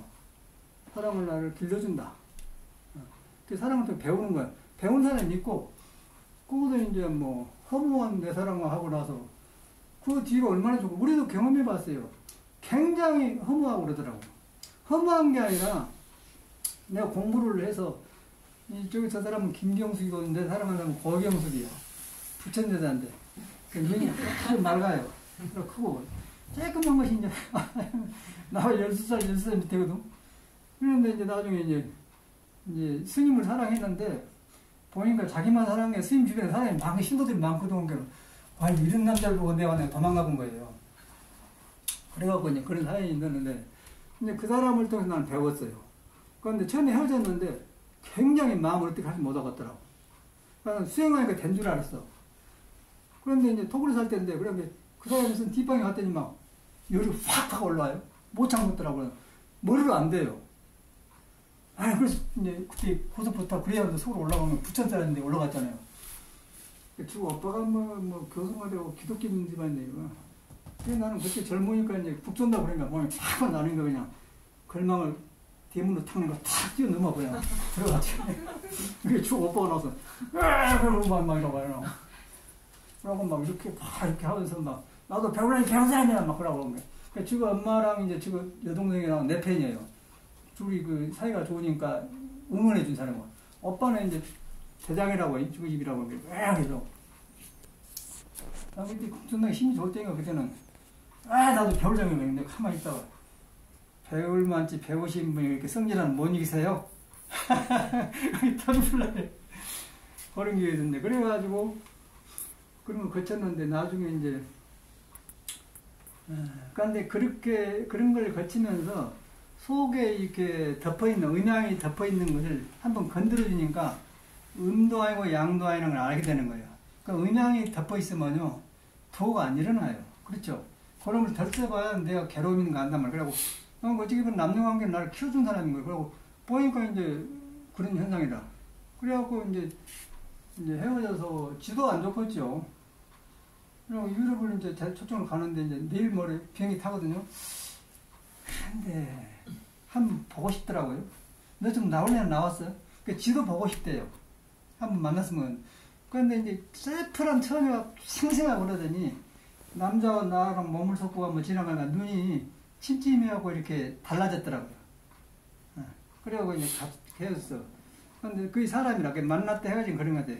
[SPEAKER 1] 사랑을 나를 길러준다. 그 사랑을 또 배우는 거야. 배운 사람이 있고, 그것도 이제 뭐 허무한 내 사랑을 하고 나서 그 뒤로 얼마나 좋고, 우리도 경험해 봤어요. 굉장히 허무하고 그러더라고. 허무한 게 아니라 내가 공부를 해서 이쪽에 저 사람은 김경숙이고 내 사랑하는 사람은 고경숙이야. 부천여자인데 눈이 아주 맑아요. 크고 쬐끔한 것이 이제 나와 12살, 13살 밑에거든. 그런데 이제 나중에 이제 스님을 사랑했는데 보니까 자기만 사랑해. 스님 주변에 사람이 많고 신도들이 많거든. 그러니까 아, 이런 남자를 보고 내가 도망가 본 거예요. 그래갖고 이제 그런 사연이 있는데 이제 그 사람을 통해서 나는 배웠어요. 그런데 처음에 헤어졌는데 굉장히 마음을 어떻게 하지 못하겠더라고. 나는 수행하니까 된 줄 알았어. 그런데 이제 토굴에 살 때인데, 그런데 그 사람이 쓴 뒷방에 갔더니 막 열이 확 올라와요. 못 참겠더라고요. 머리로 안 돼요. 아, 그래서 이제 그때 고속부터 그래야 서울 올라가면 부천 사람인데 올라갔잖아요. 주 오빠가 뭐 교수가 되고 기독교 집안인데, 그래서 나는 그때 젊으니까 이제 북선다 그러니까 몸이 팍 나는 거 그냥 걸망을 대문으로 탁는 거 탁 뛰어 넘어 그냥 들어갔지. 그게 주 오빠가 나와서 그러고 막 이러고 그러고 막 이렇게 하면서 막 나도 배우라니 배운 사람이야 막 그러고 그런 거야. 그러니까 지금 엄마랑 이제 지금 여동생이랑 내 팬이에요. 둘이 그 사이가 좋으니까 응원해 준 사람은. 오빠는 이제 대장이라고 주집이라고 그래서 나 그때 엄청나게 힘이 좋을 때인가 그때는 나도 배울 자격이 있는데 가만히 있다가 배울 만치 배우신 분이 이렇게 성질하는 못 이기세요? 터져불라요. 그런 게 있었는데 그래가지고 그런 거 거쳤는데 나중에 이제 그런데 그렇게 그런 걸 거치면서 속에 이렇게 덮어있는 음양이 덮어있는 것을 한번 건드려주니까 음도 아니고 양도 아니는 걸 알게 되는 거예요. 그러니까 음양이 덮어있으면요 도가 안 일어나요. 그렇죠? 그런 걸 덜 써봐야 내가 괴로움 있는 거 안단 말이에요. 그래갖고 어떻게 보면 남녀관계는 나를 키워준 사람인 거예요. 그리고 보니까 이제 그런 현상이다. 그래갖고 이제 헤어져서 지도 안 좋겠죠. 그리고 유럽을 이제 초청을 가는데 이제 내일 모레 비행기 타거든요. 그런데 한번 보고 싶더라고요. 너 좀 나올래는 나왔어요. 그 지도 보고 싶대요. 한번 만났으면. 그런데 이제 쎄풀한 처녀가 생생하고 그러더니 남자와 나랑 몸을 섞고 한번 지나가니까 눈이 침침해하고 이렇게 달라졌더라고요. 그래갖고 이제 헤어졌어. 근데 그게 사람이라, 만났다 헤어진 그런 것 같아.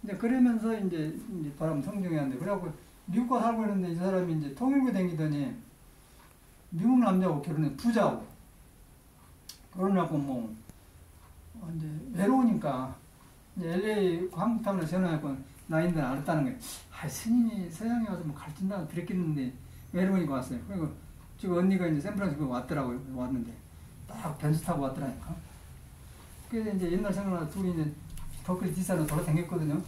[SPEAKER 1] 이제 그러면서 이제 바람 성종이었는데, 그래갖고 미국 가 살고 있는데 이 사람이 이제 통일부 댕기더니 미국 남자하고 결혼해, 부자하고. 결혼하고 뭐, 이제 외로우니까, 이제 LA 한국타운에 전화해서 나인데 알았다는 거예요. 스님이 서양에 와서 뭐 가르친다고 들었겠는데, 외로우니까 왔어요. 그리고 지금 언니가 이제 샌프란시스코 왔더라고요. 왔는데, 딱 변수 타고 왔더라니까. 그래서 이제 옛날 생각나서 둘이 이제 버클리 뒷산으로 돌아다녔거든요.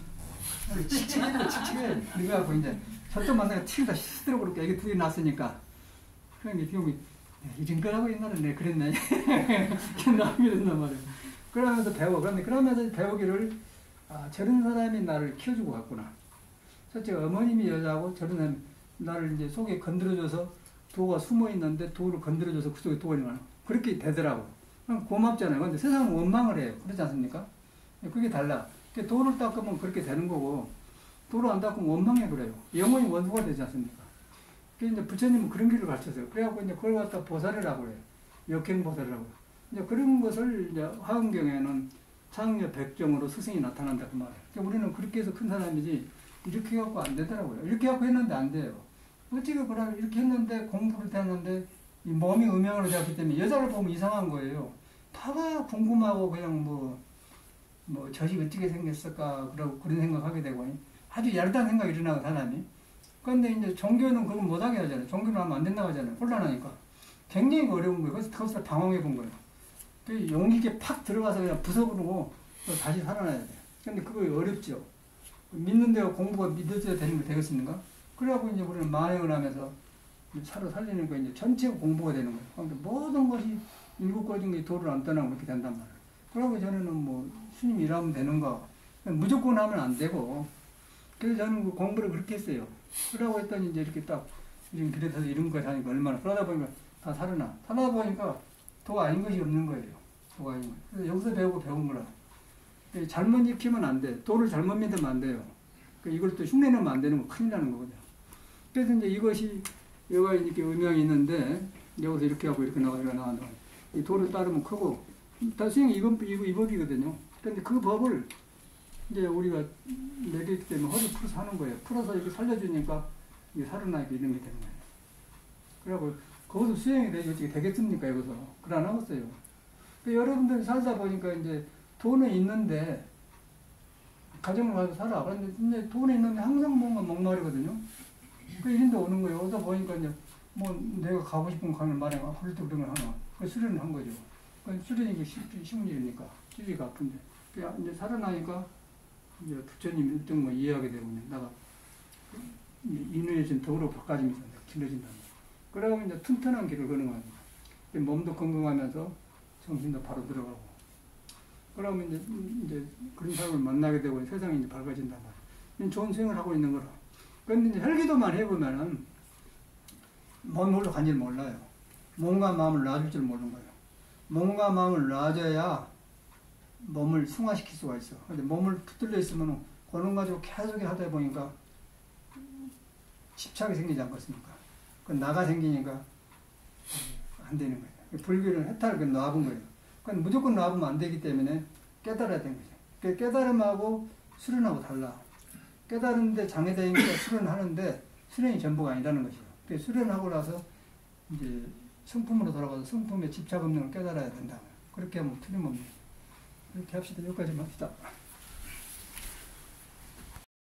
[SPEAKER 1] 칙칙해. 그래갖고 이제 저쪽 만나가 튀기다 시들어고 그렇게 애기 둘이 낳았으니까. 그러니까 기억이, 이런 거라고 옛날에 내가 그랬네. 나오게 된단 말이에요. 그러면서 배워. 그러면서 배우기를, 저런 사람이 나를 키워주고 갔구나. 첫째, 어머님이 여자고 저런 사람이 나를 이제 속에 건드려줘서 도가 숨어 있는데 도를 건드려줘서 그쪽에 도가 있는 거야. 그렇게 되더라고. 그럼 고맙잖아요. 근데 세상은 원망을 해요. 그렇지 않습니까? 그게 달라. 도를 닦으면 그렇게 되는 거고, 도를 안 닦으면 원망해 그래요. 영원히 원수가 되지 않습니까? 그래서 이제 부처님은 그런 길을 가르쳤어요. 그래갖고 이제 그걸 갖다 보살이라고 그래요. 역행보살이라고. 이제 그런 것을 이제 화엄경에는 창녀 백정으로 스승이 나타난다 그 말이에요. 그러니까 우리는 그렇게 해서 큰 사람이지, 이렇게 해갖고 안 되더라고요. 이렇게 해갖고 했는데 안 돼요. 어떻게 그러면 이렇게 했는데 공부를 했는데 이 몸이 음양으로 되었기 때문에 여자를 보면 이상한 거예요.
[SPEAKER 2] 다가 궁금하고 그냥 저시 어떻게 생겼을까 그런 생각하게 되고 아주 야릇한 생각이 일어나고 사람이. 그런데 이제 종교는 그걸 못하게 하잖아요. 종교는 하면 안 된다고 하잖아요. 혼란하니까. 굉장히 어려운 거예요. 그래서 거기서 당황해 본 거예요. 그 용기 있게 팍 들어가서 그냥 부숴버리고 다시 살아나야 돼요. 근데 그거 어렵죠. 믿는 데가 공부가 믿어져야 되는 거 되겠습니까? 그래갖고 이제 우리는 만행을 하면서 살리는 거 이제 전체 공부가 되는 거예요. 그러니까 모든 것이 일곱 가지 도를 안 떠나고 이렇게 된단 말이에요. 그러고 저는 스님 일하면 되는가. 무조건 하면 안 되고. 그래서 저는 그 공부를 그렇게 했어요. 그러고 했더니 이제 이렇게 딱 이런 길에 서서 이런 거 하니까 얼마나 그러다 보니까 다 살아나. 살아다 보니까 도가 아닌 것이 없는 거예요. 도가 아닌 거. 그래서 여기서 배우고 배운 거라. 잘못 익히면 안 돼. 도를 잘못 믿으면 안 돼요. 이걸 또 흉내내면 안 되는 거 큰일 나는 거거든요. 그래서 이제 이것이 여가 이렇게 의명이 있는데 여기서 이렇게 하고 이렇게 나간다. 이 도를 따르면 크고 다 수행이 이 법이거든요. 그런데 그 법을 이제 우리가 매기기 때문에 허리 풀어서 하는 거예요. 풀어서 이렇게 살려주니까 이게 살아나게 이런 게 되는 거예요. 그래갖고 거기서 수행이 되겠습니까? 여기서. 그래 안 하겠어요. 여러분들이 살다 보니까 이제 돈은 있는데 가정을 가지고 살아. 그런데 이제 돈이 있는데 항상 뭔가 목말이거든요. 이런데 오는 거예요. 오다 보니까 이제 내가 가고 싶은 가는 말에 홀도 그런 걸 하나. 수련을 한 거죠. 수련이 쉬운 일이니까. 찌리가 아픈데. 이제 살아나니까 이제 부처님 일등 이해하게 되고 내가 인연이 좀 덕으로 바꿔지면서 길러진다. 그러고 이제 튼튼한 길을 걷는 거예요. 몸도 건강하면서 정신도 바로 들어가고. 그러면 이제 그런 사람을 만나게 되고 세상이 이제 밝아진단 말이에요. 좋은 수행을 하고 있는 거라. 그런데 이제 혈기도만 해보면은 몸이 홀로 간지를 몰라요. 몸과 마음을 놔줄 줄 모르는 거예요. 몸과 마음을 놔줘야 몸을 승화시킬 수가 있어. 근데 몸을 붙들려 있으면 그런 가지고 계속 하다 보니까 집착이 생기지 않겠습니까? 그 나가 생기니까 안 되는 거예요. 불교는 해탈을 놔본 거예요. 그건 무조건 놔보면 안 되기 때문에 깨달아야 되는 거죠. 깨달음하고 수련하고 달라. 깨달은데 장애되니까 수련하는데 수련이 전부가 아니라는 것이죠. 수련하고 나서 이제 성품으로 돌아가서 성품에 집착 없는 걸 깨달아야 된다. 그렇게 하면 틀림없는. 그렇게 합시다. 여기까지 합시다.